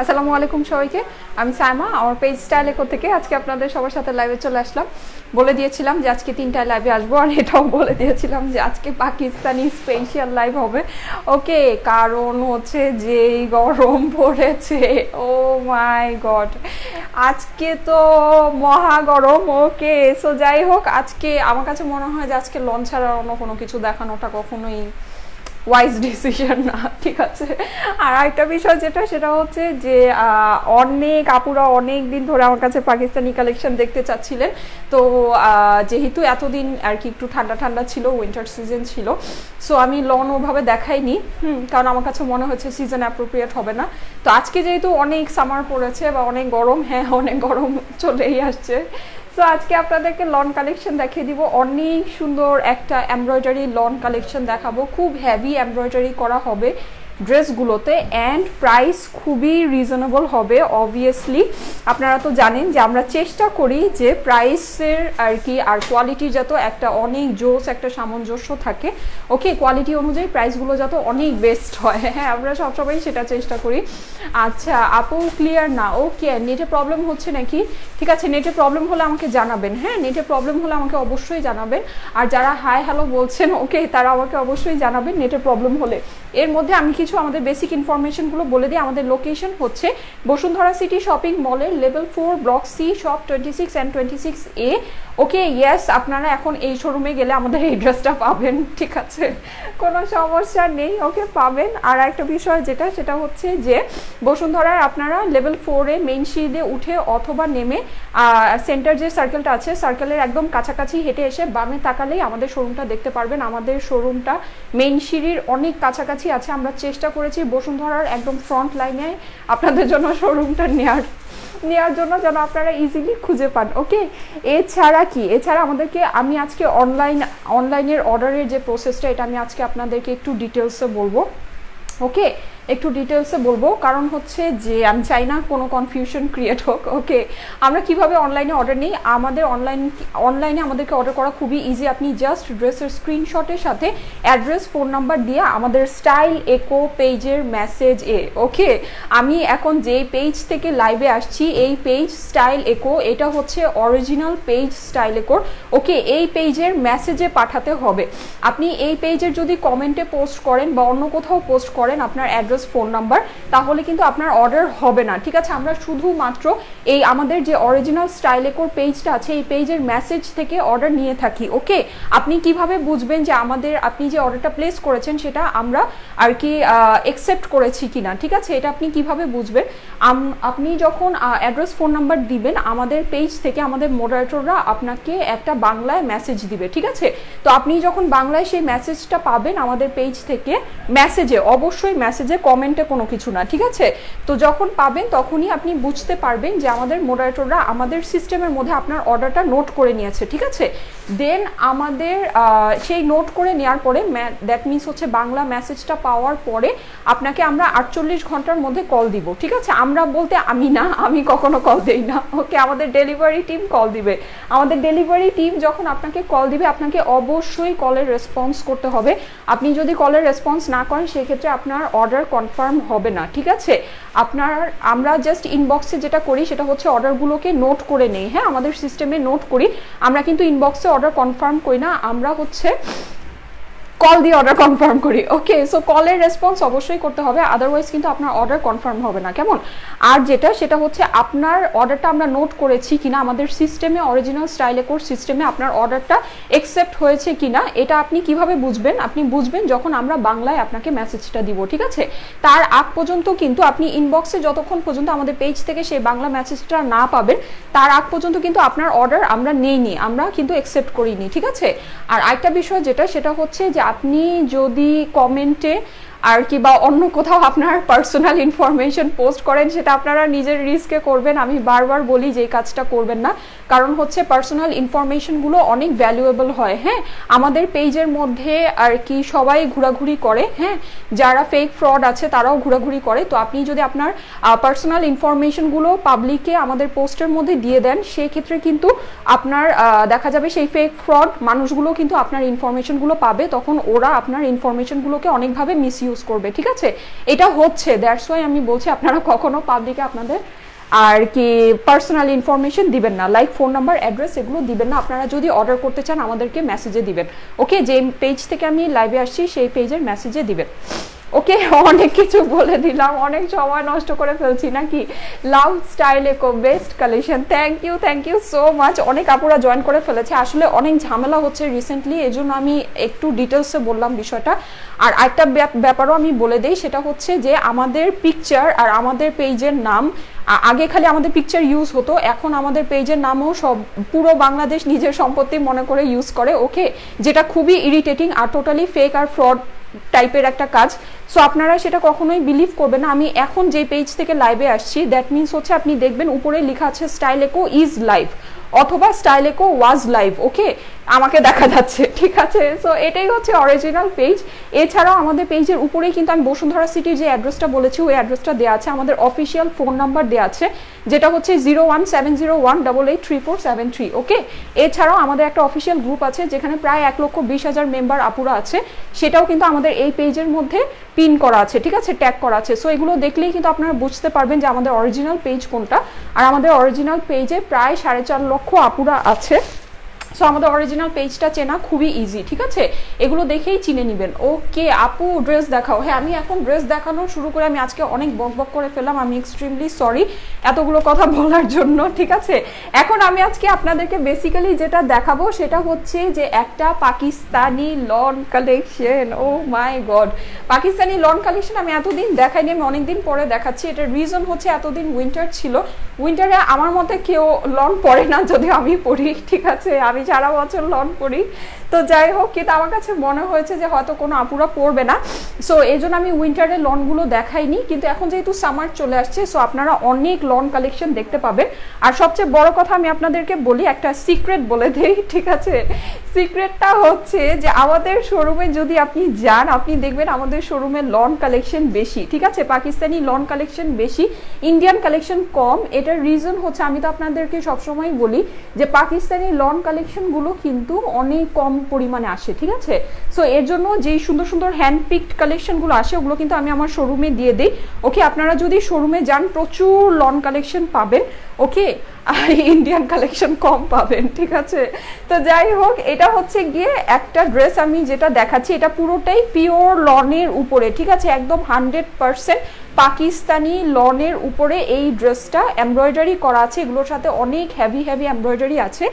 আসসালামু আলাইকুম সবাইকে। আমি সাইমা, আমার পেজ স্টাইল একো থেকে আজকে আপনাদের সবার সাথে লাইভে চলে আসলাম। বলে দিয়েছিলাম যে আজকে 3টায় লাইভে আসবো, আর এটাও বলে দিয়েছিলাম যে আজকে পাকিস্তানি স্পেশাল লাইভ হবে। ওকে, কারণ হচ্ছে যেই গরম পড়েছে, ও মাই গড, আজকে তো মহা গরম। ওকে, সো যাই হোক, আজকে আমার কাছে মনে হয় যে আজকে লঞ্চ ছাড়া অন্য কোনো কিছু দেখানোটা কখনোই ওয়াইজ ডিসিশন না, ঠিক আছে। আর একটা বিষয় যেটা, সেটা হচ্ছে যে অনেক আপুরা অনেক দিন ধরে আমার কাছে পাকিস্তানি কালেকশন দেখতে চাচ্ছিলেন। তো যেহেতু এতদিন আর কি একটু ঠান্ডা ঠান্ডা ছিল, উইন্টার সিজন ছিল, সো আমি লন ওভাবে দেখাইনি, কারণ আমার কাছে মনে হচ্ছে সিজন অ্যাপ্রোপ্রিয়েট হবে না। তো আজকে যেহেতু অনেক সামার পড়েছে বা অনেক গরম, হ্যাঁ অনেক গরম চলেই আসছে, সো আজকে আপনাদেরকে লন কালেকশন দেখিয়ে দিব। অনেক সুন্দর একটা এমব্রয়ডারি লন কালেকশন দেখাবো, খুব হেভি এমব্রয়ডারি করা হবে ড্রেসগুলোতে, অ্যান্ড প্রাইস খুবই রিজনেবল হবে। অবভিয়াসলি আপনারা তো জানেন যে আমরা চেষ্টা করি যে প্রাইসের আর কি আর কোয়ালিটির যত একটা অনেক জোস একটা সামঞ্জস্য থাকে। ওকে, কোয়ালিটি অনুযায়ী প্রাইসগুলো যত অনেক বেস্ট হয়, হ্যাঁ আমরা সবসময় সেটা চেষ্টা করি। আচ্ছা আপু ক্লিয়ার না? ওকে, নেটে প্রবলেম হচ্ছে নাকি? ঠিক আছে, নেটে প্রবলেম হলে আমাকে জানাবেন, হ্যাঁ নেটে প্রবলেম হলে আমাকে অবশ্যই জানাবেন। আর যারা হাই হ্যালো বলছেন, ওকে, তারা আমাকে অবশ্যই জানাবেন নেটে প্রবলেম হলে। এর মধ্যে আমি কিছু আমাদের বেসিক ইনফরমেশনগুলো বলে দিই। আমাদের লোকেশন হচ্ছে বসুন্ধরা সিটি শপিং মলের level 4 block C, shop 26 and 26A। Okay yes, আপনারা এখন এই শোরুমে গেলে আমাদের এই ড্রেসটা পাবেন, ঠিক আছে, কোনো সমস্যা নেই, ওকে পাবেন। আর একটা বিষয় যেটা, সেটা হচ্ছে যে বসুন্ধরার আপনারা লেভেল 4-এ মেইন সিঁড়িতে উঠে অথবা নেমে সেন্টার যে সার্কেলটা আছে, সার্কেলের একদম কাছাকাছি হেঁটে এসে বামে তাকালেই আমাদের শোরুমটা দেখতে পারবেন। আমাদের শোরুমটা মেইন সিঁড়ির অনেক কাছাকাছি আছে। আমরা চেষ্টা করেছি বসুন্ধরার একদম ফ্রন্ট লাইনে আপনাদের জন্য শোরুমটা নেওয়ার জন্য, যেন আপনারা ইজিলি খুঁজে পান। ওকে, এছাড়া আমাদেরকে আমি আজকে অনলাইনের অর্ডারের যে প্রসেসটা, এটা আমি আজকে আপনাদেরকে একটু ডিটেলসে বলবো। ওকে, একটু ডিটেলসে বলবো, কারণ হচ্ছে যে আমি চাই না কোনো কনফিউশন ক্রিয়েট হোক। ওকে, আমরা কিভাবে অনলাইনে অর্ডার নিই, আমাদের অনলাইনে আমাদেরকে অর্ডার করা খুবই ইজি। আপনি জাস্ট ড্রেসের স্ক্রিনশটের সাথে অ্যাড্রেস, ফোন নাম্বার দিয়ে আমাদের স্টাইল একো পেজের মেসেজ ওকে, আমি এখন যেই পেজ থেকে লাইভে আসছি, এই পেজ স্টাইল একো, এটা হচ্ছে অরিজিনাল পেজ স্টাইল একোর। ওকে, এই পেজের মেসেজে পাঠাতে হবে। আপনি এই পেজের যদি কমেন্টে পোস্ট করেন বা অন্য কোথাও পোস্ট করেন আপনার অ্যাড্রেস, ফোন নাম্বার, তাহলে কিন্তু আপনার অর্ডার হবে না, ঠিক আছে। আমরা শুধুমাত্র এই আমাদের যে অরিজিনাল স্টাইল একোর পেজটা আছে, এই পেজের মেসেজ থেকে অর্ডার নিয়ে থাকি। ওকে, আপনি কিভাবে বুঝবেন যে আপনি যে অর্ডারটা প্লেস করেছেন সেটা আমরা আর কি অ্যাকসেপ্ট করেছি কিনা, ঠিক আছে, এটা আপনি কিভাবে বুঝবেন? আপনি যখন অ্যাড্রেস, ফোন নাম্বার দিবেন, আমাদের পেজ থেকে আমাদের মডারেটররা আপনাকে একটা বাংলায় মেসেজ দিবে, ঠিক আছে। তো আপনি যখন বাংলায় সেই মেসেজটা পাবেন আমাদের পেজ থেকে, মেসেজে, অবশ্যই মেসেজে, কমেন্টে কোনো কিছু না, ঠিক আছে। তো যখন পাবেন তখনই আপনি বুঝতে পারবেন যে আমাদের মডারেটররা আমাদের সিস্টেমের মধ্যে আপনার অর্ডারটা নোট করে নিয়েছে, ঠিক আছে। দেন আমাদের সেই নোট করে নেওয়ার পরে, দ্যাট মিনস হচ্ছে বাংলা মেসেজটা পাওয়ার পরে আপনাকে আমরা 48 ঘন্টার মধ্যে কল দিব, ঠিক আছে। আমরা বলতে আমি কখনো কল দেই না। ওকে, আমাদের ডেলিভারি টিম কল দিবে। আমাদের ডেলিভারি টিম যখন আপনাকে কল দিবে, আপনাকে অবশ্যই কলের রেসপন্স করতে হবে। আপনি যদি কলের রেসপন্স না করেন, সেক্ষেত্রে আপনার অর্ডার কনফার্ম হবে না, ঠিক আছে। আমরা জাস্ট ইনবক্সে যেটা করি সেটা হচ্ছে অর্ডারগুলোকে নোট করে নেই, হ্যাঁ আমাদের সিস্টেমে নোট করি। আমরা কিন্তু ইনবক্সে অর্ডার কনফার্ম করি না, আমরা হচ্ছে কল দিয়ে অর্ডার কনফার্ম করি। ওকে, সো কলের রেসপন্স অবশ্যই করতে হবে, আদারওয়াইজ কিন্তু আপনার অর্ডার কনফার্ম হবে না, কেমন। আর সেটা হচ্ছে আপনার অর্ডারটা আমরা নোট করেছি কিনা আমাদের সিস্টেমে, অরিজিনাল স্টাইল একোর সিস্টেমে আপনার অর্ডারটা অ্যাকসেপ্ট হয়েছে কিনা, এটা আপনি কিভাবে বুঝবেন? আপনি বুঝবেন যখন আমরা বাংলায় আপনাকে মেসেজটা দিব, ঠিক আছে। তার আগ পর্যন্ত কিন্তু আপনি ইনবক্সে যতক্ষণ পর্যন্ত আমাদের পেজ থেকে সেই বাংলা মেসেজটা না পাবেন, তার আগ পর্যন্ত কিন্তু আপনার অর্ডার আমরা নেইনি, আমরা কিন্তু অ্যাকসেপ্ট করিনি, ঠিক আছে। আর আরেকটা বিষয় যেটা, সেটা হচ্ছে যে আপনি যদি কমেন্টে আর কি বা অন্য কোথাও আপনার পার্সোনাল ইনফরমেশন পোস্ট করেন, সেটা আপনারা নিজের রিস্কে করবেন। আমি বারবার বলি যে এই কাজটা করবেন না, কারণ হচ্ছে পার্সোনাল ইনফরমেশনগুলো অনেক ভ্যালুয়েবল হয়, হ্যাঁ আমাদের পেজের মধ্যে আর কি সবাই ঘোরাঘুরি করে, হ্যাঁ যারা ফেক ফ্রড আছে তারাও ঘোরাঘুরি করে। তো আপনি যদি আপনার পার্সোনাল ইনফরমেশনগুলো পাবলিকে আমাদের পোস্টের মধ্যে দিয়ে দেন, সেক্ষেত্রে কিন্তু আপনার দেখা যাবে সেই ফেক ফ্রড মানুষগুলো কিন্তু আপনার ইনফরমেশনগুলো পাবে, তখন ওরা আপনার ইনফরমেশনগুলোকে অনেকভাবে মিসইউজ ইউজ করবে, ঠিক আছে? এটা হচ্ছে, দ্যাটস ওয়াই আমি বলছি আপনারা কখনো পাবলিকে আপনাদের আর কি পার্সোনাল ইনফরমেশন দিবেন না, লাইক ফোন নাম্বার, অ্যাড্রেস, এগুলো দিবেন না। আপনারা যদি অর্ডার করতে চান আমাদেরকে মেসেজে দিবেন, ওকে? যে পেজ থেকে আমি লাইভে আসছি সেই পেজের মেসেজে দিবেন, ওকে? অনেক কিছু বলে দিলাম, অনেক সময় নষ্ট করে ফেলছি নাকি? Love style eco best collection, thank you so much. অনেক আপুরা জয়েন করে ফেলেছে, আসলে অনেক ঝামেলা হচ্ছে রিসেন্টলি, এই জন্য আমি একটু ডিটেলসে বললাম বিষয়টা। আর একটা ব্যাপারও আমি বলে দিই, সেটা হচ্ছে যে আমাদের পিকচার আর আমাদের পেজের নাম, আগে খালি আমাদের পিকচার ইউজ হতো, এখন আমাদের পেজের নামও সব পুরো বাংলাদেশ নিজের সম্পত্তি মনে করে ইউজ করে, ওকে? যেটা খুবই ইরিটেটিং আর টোটালি ফেক আর ফ্রড টাইপের একটা কাজ। সো আপনারা সেটা কখনোই বিলিভ করবেন না। আমি এখন যে পেজ থেকে লাইভে আসছি, দ্যাট মিনস হচ্ছে আপনি দেখবেন উপরে লেখা আছে স্টাইল ইকো ইজ লাইভ অথবা স্টাইল ইকো ওয়াজ লাইভ, ওকে? আমাকে দেখা যাচ্ছে, ঠিক আছে? সো এটাই হচ্ছে অরিজিনাল পেজ। এছাড়াও আমাদের পেজের উপরেই কিন্তু আমি বসুন্ধরা সিটির যে অ্যাড্রেসটা বলেছি ওই অ্যাড্রেসটা দেওয়া আছে, আমাদের অফিসিয়াল ফোন নাম্বার দেওয়া আছে যেটা হচ্ছে 01701883473, ওকে? এছাড়াও আমাদের একটা অফিসিয়াল গ্রুপ আছে যেখানে প্রায় 1,20,000 মেম্বার আপুরা আছে, সেটাও কিন্তু আমাদের এই পেজের মধ্যে পিন করা আছে, ঠিক আছে? ট্যাগ করা আছে। সো এগুলো দেখলেই কিন্তু আপনারা বুঝতে পারবেন যে আমাদের অরিজিনাল পেজ কোনটা। আর আমাদের অরিজিনাল পেজে প্রায় 4.5 লক্ষ আপুরা আছে। সো আমাদের অরিজিনাল পেজটা চেনা খুবই ইজি, ঠিক আছে? এগুলো দেখেই চিনে নেবেন, ওকে? আপু ড্রেস দেখাও। হ্যাঁ, আমি এখন ড্রেস দেখানো শুরু করে আমি আজকে অনেক বক করে ফেললাম, আমি এক্সট্রিমলি সরি এতগুলো কথা বলার জন্য, ঠিক আছে? এখন আমি আজকে আপনাদেরকে বেসিক্যালি যেটা দেখাবো সেটা হচ্ছে যে একটা পাকিস্তানি লন কালেকশন। ও মাই গড, পাকিস্তানি লন কালেকশন আমি এতদিন দেখাইনি, আমি অনেকদিন পরে দেখাচ্ছি। এটার রিজন হচ্ছে এতদিন উইন্টার ছিল, উইন্টারে আমার মতে কেউ লন পরে না, যদিও আমি পরি, ঠিক আছে? আমি সারা বছর লন পরি। তো যাই হোক, কিন্তু আমার কাছে মনে হয়েছে যে হয়তো কোনো আপুরা পরবে না, সো এই জন্য আমি উইন্টারের লনগুলো দেখাইনি। কিন্তু এখন যেহেতু সামার চলে আসছে, সো আপনারা অনেক লন কালেকশন দেখতে পাবেন। আর সবচেয়ে বড় কথা আমি আপনাদেরকে বলি, একটা সিক্রেট বলে দেই, ঠিক আছে? সিক্রেটটা হচ্ছে যে আমাদের শোরুমে যদি আপনি যান, আপনি দেখবেন আমাদের শোরুমে লন কালেকশন বেশি, ঠিক আছে? পাকিস্তানি লন কালেকশন বেশি, ইন্ডিয়ান কালেকশন কম। এটার রিজন হচ্ছে, আমি তো আপনাদেরকে সবসময় বলি যে পাকিস্তানি লন কালেকশনগুলো কিন্তু অনেক কম পরিমাণে আসে, ঠিক আছে? সো এর জন্য যেই সুন্দর সুন্দর হ্যান্ড পিকড কালেকশনগুলো আসে ওগুলো কিন্তু আমি আমার শোরুমে দিয়ে দিই, ওকে? আপনারা যদি শোরুমে যান প্রচুর লন কালেকশন পাবেন, ওকে? ইন্ডিয়ান কালেকশন কম পাবেন, ঠিক আছে? তো যাই হোক, এটা হচ্ছে গিয়ে একটা ড্রেস আমি যেটা দেখাচ্ছি, এটা পুরোটাই পিওর লনের উপরে, ঠিক আছে? একদম 100% পাকিস্তানি লনের উপরে এই ড্রেসটা এমব্রয়ডারি করা আছে, এগুলোর সাথে অনেক হেভি এমব্রয়ডারি আছে।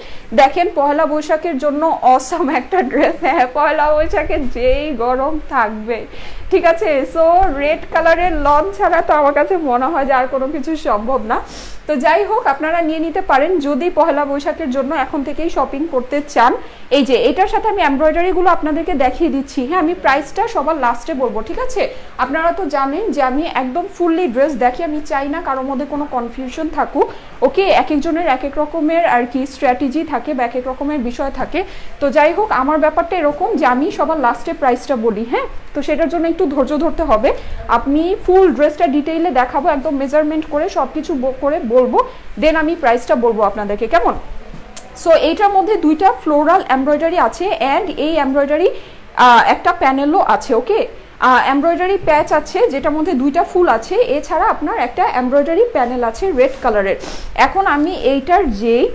দেখেন, পয়লা বৈশাখের জন্য অসাম একটা ড্রেস। হ্যাঁ, পয়লা বৈশাখে যেই গরম থাকবে, ঠিক আছে? সো রেড কালারের লন ছাড়া তো আমার কাছে মনে হয় যে আর কোনো কিছু সম্ভব না। তো যাই হোক, আপনারা নিয়ে নিতে পারেন যদি পয়লা বৈশাখের জন্য এখন থেকেই শপিং করতে চান। এই যে এটার সাথে আমি এমব্রয়ডারিগুলো আপনাদেরকে দেখিয়ে দিচ্ছি। হ্যাঁ, আমি প্রাইসটা সবার লাস্টে বলবো, ঠিক আছে? আপনারা তো জানেন যে আমি একদম ফুললি ড্রেস দেখি, আমি চাই না কারোর মধ্যে কোনো কনফিউশন থাকুক, ওকে? এক একজনের এক এক রকমের আর কি স্ট্র্যাটেজি থাকে বা এক এক রকমের বিষয় থাকে। তো যাই হোক, আমার ব্যাপারটা এরকম যে আমি সবার লাস্টে প্রাইসটা বলি, হ্যাঁ? তো সেটার জন্য একটু ধৈর্য ধরতে হবে। আপনি ফুল ড্রেসটা ডিটেইলে দেখাবো, একদম মেজারমেন্ট করে সব কিছু করে বলবো, দেন আমি প্রাইসটা বলবো আপনাদেরকে, কেমন? সো এইটার মধ্যে দুইটা ফ্লোরাল এমব্রয়ডারি আছে অ্যান্ড এই এমব্রয়ডারি একটা প্যানেলও আছে, ওকে? এমব্রয়ডারি প্যাচ আছে যেটার মধ্যে দুইটা ফুল আছে, এছাড়া আপনার একটা এমব্রয়ডারি প্যানেল আছে রেড কালারের। এখন আমি এইটার যেই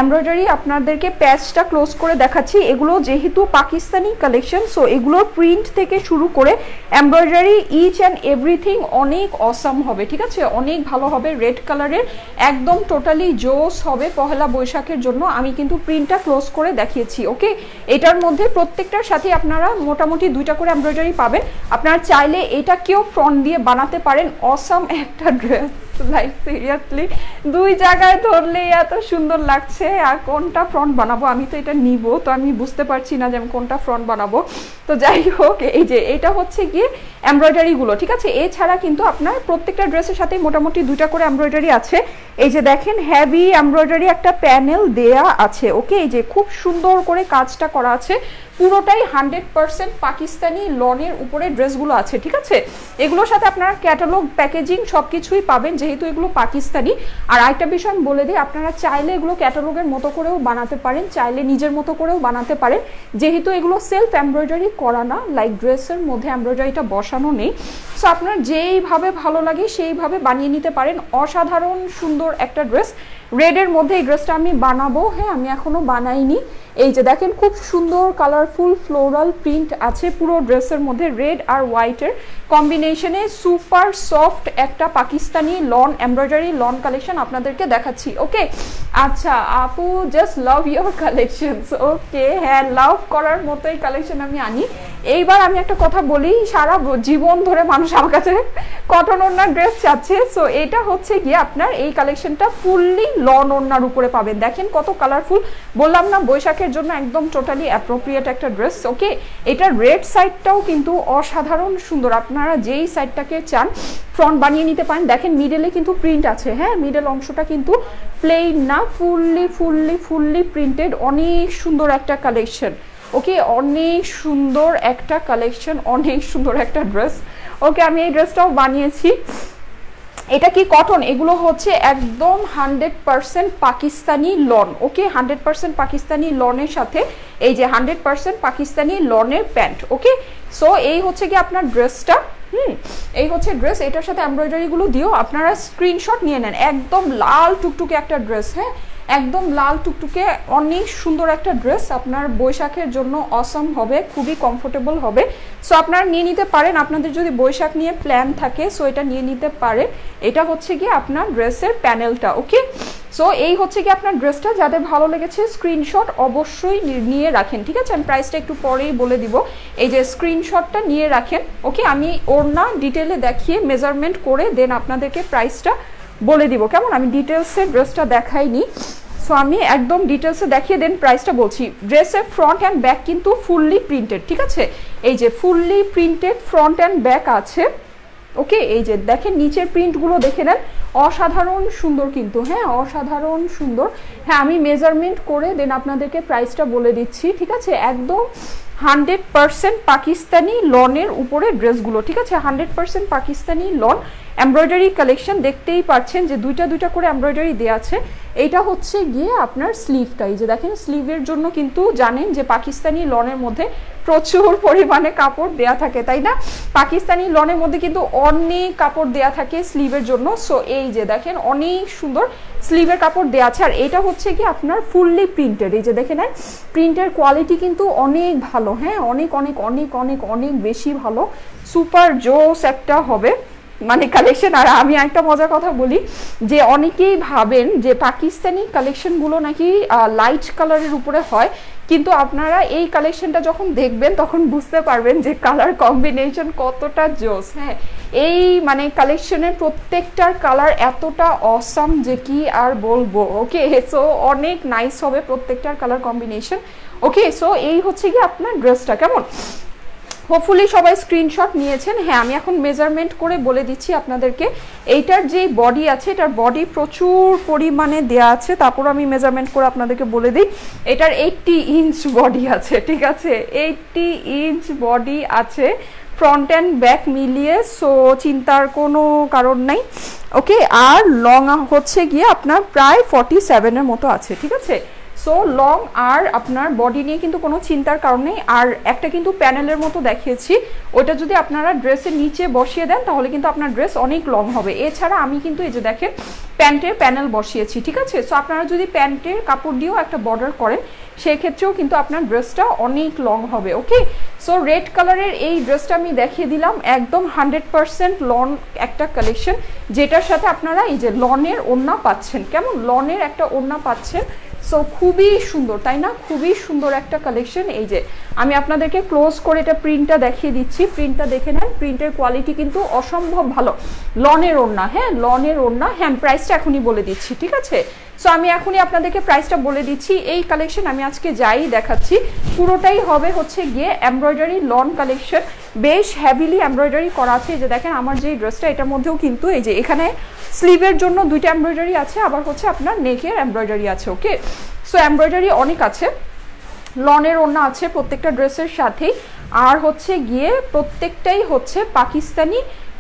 এমব্রয়ডারি আপনাদেরকে প্যাচটা ক্লোজ করে দেখাচ্ছি, এগুলো যেহেতু পাকিস্তানি কালেকশন, সো এগুলোর প্রিন্ট থেকে শুরু করে এমব্রয়ডারি ইচ অ্যান্ড এভরিথিং অনেক অসাম হবে, ঠিক আছে? অনেক ভালো হবে, রেড কালারের একদম টোটালি জোস হবে পহেলা বৈশাখের জন্য। আমি কিন্তু প্রিন্টটা ক্লোজ করে দেখিয়েছি, ওকে? এটার মধ্যে প্রত্যেকটার সাথে আপনারা মোটামুটি দুইটা করে এমব্রয়ডারি পাবেন। আপনারা চাইলে এটাকেও ফ্রন্ট দিয়ে বানাতে পারেন, অসাম একটা ড্রেস, লাইক সিরিয়াসলি দুই জায়গায় ধরলে এত সুন্দর লাগছে। আর কোনটা ফ্রন্ট বানাবো, আমি তো এটা নিব, তো আমি বুঝতে পারছি না যে আমি কোনটা ফ্রন্ট বানাবো। তো যাই হোক, এই যে এটা হচ্ছে গিয়ে এমব্রয়ডারিগুলো, ঠিক আছে? এছাড়া কিন্তু আপনার প্রত্যেকটা ড্রেসের সাথে মোটামুটি দুইটা করে এমব্রয়ডারি আছে। এই যে দেখেন, হেভি এমব্রয়ডারি একটা প্যানেল দেয়া আছে, ওকে? এই যে খুব সুন্দর করে কাজটা করা আছে, পুরোটাই 100% পাকিস্তানি লনের উপরে ড্রেসগুলো আছে, ঠিক আছে। এগুলোর সাথে আপনারা ক্যাটালগ প্যাকেজিং সব কিছুই পাবেন, যেহেতু এগুলো পাকিস্তানি। আর আরেকটা বিষয় আমি বলে দিই, আপনারা চাইলে এগুলো ক্যাটালগের মতো করেও বানাতে পারেন, চাইলে নিজের মতো করেও বানাতে পারেন, যেহেতু এগুলো সেলফ এমব্রয়ডারি করা না, লাইক ড্রেসের মধ্যে এমব্রয়ডারিটা বসানো নেই। সো আপনার যেইভাবে ভালো লাগে সেইভাবে বানিয়ে নিতে পারেন। অসাধারণ সুন্দর একটা ড্রেস, রেডের মধ্যে এই ড্রেসটা আমি বানাবো। হ্যাঁ, আমি এখনো বানাইনি। এই যে দেখেন খুব সুন্দর কালারফুল ফ্লোরাল প্রিন্ট আছে পুরো ড্রেসের মধ্যে, রেড আর হোয়াইটের কম্বিনেশনে সুপার সফট একটা Pakistani lawn embroidery lawn collection আপনাদেরকে দেখাচ্ছি। ওকে, আচ্ছা আপু just love your collections. Okay, হ্যাঁ, লাভ করার মতোই কালেকশন আমি আনি। এইবার আমি একটা কথা বলি, সারা জীবন ধরে মানুষ আমার কাছে কটন ওড়নার ড্রেস চাচ্ছে। সো এটা হচ্ছে গিয়ে আপনার এই কালেকশনটা ফুললি লন ওড়নার উপরে পাবেন। দেখেন কত কালারফুল, বললাম না বৈশাখের জন্য একদম টোটালি অ্যাপ্রোপ্রিয়েট একটা ড্রেস। ওকে, এটা রেড সাইডটাও কিন্তু অসাধারণ সুন্দর, আপনারা যেই সাইডটাকে চান ফ্রন্ট বানিয়ে নিতে পারেন। দেখেন মিডলে কিন্তু প্রিন্ট আছে, হ্যাঁ মিডল অংশটা কিন্তু প্লেন না, ফুললি ফুললি ফুললি প্রিন্টেড। অনেক সুন্দর একটা কালেকশন। ওকে, অনেক সুন্দর একটা কালেকশন, অনেক সুন্দর একটা ড্রেস। ওকে, আমি এই ড্রেসটাও বানিয়েছি। এটা কি কটন, এগুলো হচ্ছে একদম 100% পাকিস্তানি লন। ওকে, 100% পাকিস্তানি লনের সাথে এই যে 100% পাকিস্তানি লনের প্যান্ট। ওকে, সো এই হচ্ছে কি আপনার ড্রেসটা। এই হচ্ছে ড্রেস, এটার সাথে এমব্রয়ডারিগুলো দিও, আপনারা স্ক্রিনশট নিয়ে নেন। একদম লাল টুকটুকে একটা ড্রেস, হ্যাঁ একদম লাল টুকটুকে অনেক সুন্দর একটা ড্রেস, আপনার বৈশাখের জন্য অসম হবে, খুবই কমফোর্টেবল হবে। সো আপনারা নিয়ে নিতে পারেন, আপনাদের যদি বৈশাখ নিয়ে প্ল্যান থাকে সো এটা নিয়ে নিতে পারে। এটা হচ্ছে কি আপনার ড্রেসের প্যানেলটা। ওকে, সো এই হচ্ছে কি আপনার ড্রেসটা। যাদের ভালো লেগেছে স্ক্রিনশট অবশ্যই নিয়ে রাখেন, ঠিক আছে। আমি প্রাইসটা একটু পরেই বলে দিব, এই যে স্ক্রিনশটটা নিয়ে রাখেন। ওকে, আমি ওড়না ডিটেলে দেখিয়ে মেজারমেন্ট করে দেন আপনাদেরকে প্রাইসটা বলে দিব, কেমন। আমি ডিটেলসে ড্রেসটা দেখাইনি, সো আমি একদম ডিটেলসে দেখিয়ে দেন প্রাইসটা বলছি। ড্রেসের ফ্রন্ট অ্যান্ড ব্যাক কিন্তু ফুললি প্রিন্টেড, ঠিক আছে। এই যে fully printed front and back আছে। ওকে, এই যে দেখেন নিচের প্রিন্টগুলো দেখে নেন, অসাধারণ সুন্দর কিন্তু, হ্যাঁ অসাধারণ সুন্দর। হ্যাঁ, আমি মেজারমেন্ট করে দেন আপনাদেরকে প্রাইসটা বলে দিচ্ছি, ঠিক আছে। একদম 100% পাকিস্তানি লনের উপরে ড্রেসগুলো, ঠিক আছে। 100% পাকিস্তানি লন এমব্রয়ডারি কালেকশন, দেখতেই পাচ্ছেন যে দুইটা দুইটা করে এমব্রয়ডারি দেওয়া আছে। এইটা হচ্ছে গিয়ে আপনার স্লিভটা, এই যে দেখেন স্লিভের জন্য কিন্তু জানেন যে পাকিস্তানি লনের মধ্যে প্রচুর পরিমাণে কাপড় দেয়া থাকে, তাই না। পাকিস্তানি লনের মধ্যে কিন্তু অনেক কাপড় দেয়া থাকে স্লিভের জন্য। সো এই যে দেখেন অনেক সুন্দর স্লিভের কাপড় দেওয়া আছে। আর এটা হচ্ছে কি আপনার ফুললি প্রিন্টেড, এই যে দেখে নেন প্রিন্টের কোয়ালিটি কিন্তু অনেক ভালো, হ্যাঁ অনেক অনেক অনেক অনেক অনেক বেশি ভালো, সুপার জোস একটা হবে মানে কালেকশন। আর আমি একটা মজার কথা বলি যে অনেকেই ভাবেন যে পাকিস্তানি কালেকশনগুলো নাকি লাইট কালারের উপরে হয়, কিন্তু আপনারা এই কালেকশনটা যখন দেখবেন তখন বুঝতে পারবেন যে কালার কম্বিনেশন কতটা জোস। হ্যাঁ, এই মানে কালেকশনের প্রত্যেকটার কালার এতটা অসাম যে কি আর বলবো। ওকে, সো অনেক নাইস হবে প্রত্যেকটার কালার কম্বিনেশন। ওকে, সো এই হচ্ছে কি আপনার ড্রেসটা, কেমন। হোপফুলি সবাই স্ক্রিনশট নিয়েছেন। হ্যাঁ, আমি এখন মেজারমেন্ট করে বলে দিচ্ছি আপনাদেরকে। এইটার যে বডি আছে, এটার বডি প্রচুর পরিমাণে দেয়া আছে, তারপর আমি মেজারমেন্ট করে আপনাদেরকে বলে দিই। এটার 80 ইঞ্চ বডি আছে, ঠিক আছে, 80 ইঞ্চ বডি আছে ফ্রন্ট অ্যান্ড ব্যাক মিলিয়ে, সো চিন্তার কোনো কারণ নাই। ওকে, আর লং হচ্ছে গিয়ে আপনার প্রায় 47-এর মতো আছে, ঠিক আছে। সো লং আর আপনার বডি নিয়ে কিন্তু কোনো চিন্তার কারণ নেই। আর একটা কিন্তু প্যানেলের মতো দেখিয়েছি, ওটা যদি আপনারা ড্রেসের নিচে বসিয়ে দেন তাহলে কিন্তু আপনার ড্রেস অনেক লং হবে। এছাড়া আমি কিন্তু এই যে দেখেন প্যান্টের প্যানেল বসিয়েছি, ঠিক আছে। সো আপনারা যদি প্যান্টের কাপড় দিয়েও একটা বর্ডার করেন সেক্ষেত্রেও কিন্তু আপনার ড্রেসটা অনেক লং হবে। ওকে, সো রেড কালারের এই ড্রেসটা আমি দেখিয়ে দিলাম, একদম 100% লন একটা কালেকশন, যেটার সাথে আপনারা এই যে লনের ওড়না পাচ্ছেন, কেমন লনের একটা ওড়না পাচ্ছেন। সো খুবই সুন্দর, তাই না, খুবই সুন্দর একটা কালেকশন। এই যে আমি আপনাদেরকে ক্লোজ করে এটা প্রিন্টটা দেখিয়ে দিচ্ছি, প্রিন্টটা দেখে নেন, প্রিন্টের কোয়ালিটি কিন্তু অসম্ভব ভালো। লনের ওড়না, হ্যাঁ লনের ওড়না। হ্যাঁ, প্রাইসটা এখনই বলে দিচ্ছি, ঠিক আছে। সো আমি এখনই আপনাদেরকে প্রাইসটা বলে দিচ্ছি। এই কালেকশন আমি আজকে যাই দেখাচ্ছি পুরোটাই হবে হচ্ছে গিয়ে এমব্রয়ডারি লন কালেকশন, বেশ হেভিলি এমব্রয়ডারি করা আছে। এই যে দেখেন আমার যে ড্রেসটা, এটার মধ্যেও কিন্তু এই যে এখানে স্লিভের জন্য দুইটা এমব্রয়ডারি আছে, আবার হচ্ছে আপনার নেকের এমব্রয়ডারি আছে। ওকে, সো এমব্রয়ডারি অনেক আছে। লনের ওড়না আছে প্রত্যেকটা ড্রেসের সাথেই, আর হচ্ছে গিয়ে প্রত্যেকটাই হচ্ছে পাকিস্তানি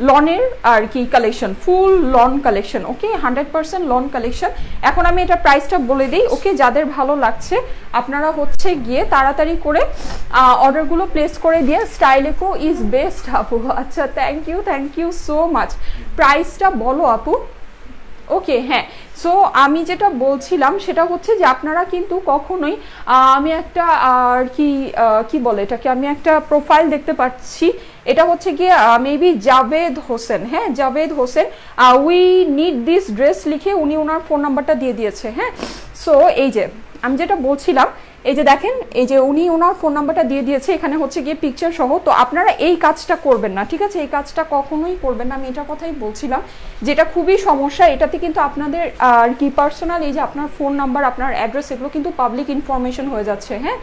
লনের আর কি কালেকশন, ফুল লন কালেকশন। ওকে, 100% লন কালেকশন। এখন আমি এটা প্রাইসটা বলে দিই। ওকে, যাদের ভালো লাগছে আপনারা হচ্ছে গিয়ে তাড়াতাড়ি করে অর্ডারগুলো প্লেস করে দিয়ে। স্টাইলেকো ইজ বেস্ট আপু। আচ্ছা, থ্যাংক ইউ সো মাচ। প্রাইসটা বলো আপু। ওকে, হ্যাঁ। সো আমি যেটা বলছিলাম সেটা হচ্ছে যে আপনারা কিন্তু কখনোই আমি একটা আর কি বলে এটাকে, আমি একটা প্রোফাইল দেখতে পাচ্ছি, এটা হচ্ছে গিয়ে মেবি জাভেদ হোসেন। হ্যাঁ, Javed Hossain, we need this dress লিখে উনি ওনার ফোন নাম্বারটা দিয়ে দিয়েছে। হ্যাঁ, সো এই যে আমি যেটা বলছিলাম, এই যে দেখেন, এই যে উনি ওনার ফোন নাম্বারটা দিয়ে দিয়েছে, এখানে হচ্ছে গিয়ে পিকচার সহ। তো আপনারা এই কাজটা করবেন না, ঠিক আছে? এই কাজটা কখনোই করবেন না, আমি এটার কথাই বলছিলাম, যেটা খুবই সমস্যা। এটাতে কিন্তু আপনাদের আর কি পার্সোনাল, এই যে আপনার ফোন নাম্বার, আপনার অ্যাড্রেস, এগুলো কিন্তু পাবলিক ইনফরমেশন হয়ে যাচ্ছে। হ্যাঁ,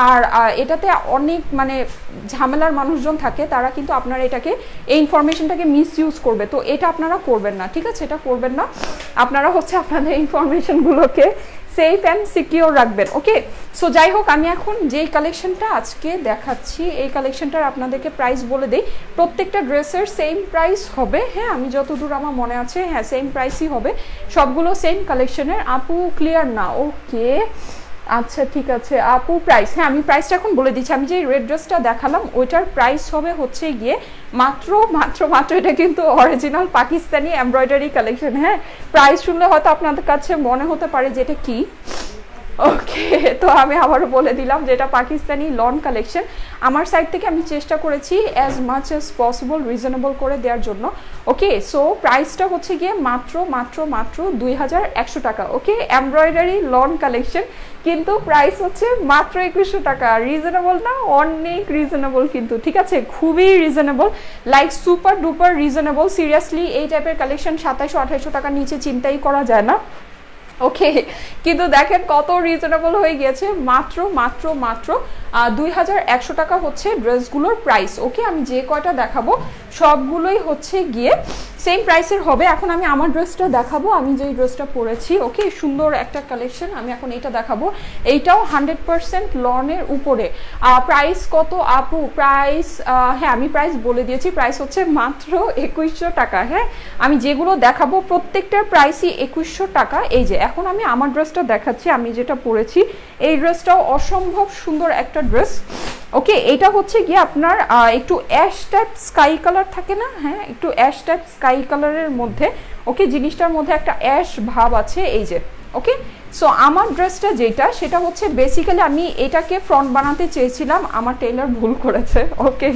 আর এটাতে অনেক মানে ঝামেলার মানুষজন থাকে, তারা কিন্তু আপনারা এটাকে, এই ইনফরমেশনটাকে মিস ইউজ করবে। তো এটা আপনারা করবেন না, ঠিক আছে? এটা করবেন না। আপনারা হচ্ছে আপনাদের ইনফরমেশনগুলোকে সেফ অ্যান্ড সিকিউর রাখবেন। ওকে, সো যাই হোক, আমি এখন যেই কালেকশনটা আজকে দেখাচ্ছি এই কালেকশনটার আপনাদেরকে প্রাইস বলে দিই। প্রত্যেকটা ড্রেসের সেম প্রাইস হবে। হ্যাঁ, আমি যতদূর আমার মনে আছে, হ্যাঁ সেম প্রাইসই হবে, সবগুলো সেম কালেকশনের। আপু ক্লিয়ার না? ওকে, আচ্ছা ঠিক আছে আপু। প্রাইস, হ্যাঁ আমি প্রাইসটা এখন বলে দিচ্ছি। আমি যে রেড ড্রেসটা দেখালাম ওইটার প্রাইস হবে হচ্ছে গিয়ে মাত্র মাত্র মাত্র, এটা কিন্তু অরিজিনাল পাকিস্তানি এমব্রয়ডারি কালেকশন। হ্যাঁ, প্রাইস শুনলে হয়তো আপনাদের কাছে মনে হতে পারে যে এটা কি। ওকে, তো আমি আবারও বলে দিলাম যে এটা পাকিস্তানি লন কালেকশন। আমার সাইড থেকে আমি চেষ্টা করেছি as much as possible reasonable করে দেওয়ার জন্য। ওকে, সো প্রাইসটা হচ্ছে গিয়ে মাত্র মাত্র মাত্র 2100 টাকা। ওকে, এমব্রয়ডারি লন কালেকশন, কিন্তু প্রাইস হচ্ছে মাত্র 2100 টাকা। রিজনেবল না? অনেক রিজনেবল কিন্তু, ঠিক আছে? খুবই reasonable, like super duper reasonable. Seriously এই টাইপের কালেকশন 2700-2800 টাকার নিচে চিন্তাই করা যায় না। ওকে, কিন্তু দেখেন কত রিজনেবল হয়ে গিয়েছে, মাত্র মাত্র মাত্র 2100 টাকা হচ্ছে ড্রেসগুলোর প্রাইস। ওকে, আমি যে কয়টা দেখাবো সবগুলোই হচ্ছে গিয়ে সেম প্রাইসের হবে। এখন আমি আমার ড্রেসটা দেখাবো, আমি যেই ড্রেসটা পরেছি। ওকে, সুন্দর একটা কালেকশন, আমি এখন এটা দেখাবো। এইটাও 100% লনের উপরে। প্রাইস কত আপু? প্রাইস, হ্যাঁ আমি প্রাইস বলে দিয়েছি, প্রাইস হচ্ছে মাত্র 2100 টাকা। হ্যাঁ, আমি যেগুলো দেখাবো প্রত্যেকটার প্রাইসই 2100 টাকা। এই যে এখন আমি আমার ড্রেসটা দেখাচ্ছি, আমি যেটা পরেছি এই ড্রেসটাও অসম্ভব সুন্দর একটা ড্রেস। ওকে, এটা হচ্ছে গিয়ে আপনার একটু অ্যাশ টাইপ স্কাই কালার থাকে না? হ্যাঁ, একটু অ্যাশ টাইপ স্কাই কালারের মধ্যে। ওকে, জিনিসটার মধ্যে একটা অ্যাশ ভাব আছে, এই যে। ওকে, সো আমার ড্রেসটা যেটা, সেটা হচ্ছে বেসিক্যালি আমি এটাকে ফ্রন্ট বানাতে চেয়েছিলাম, আমার টেইলার ভুল করেছে। ওকে,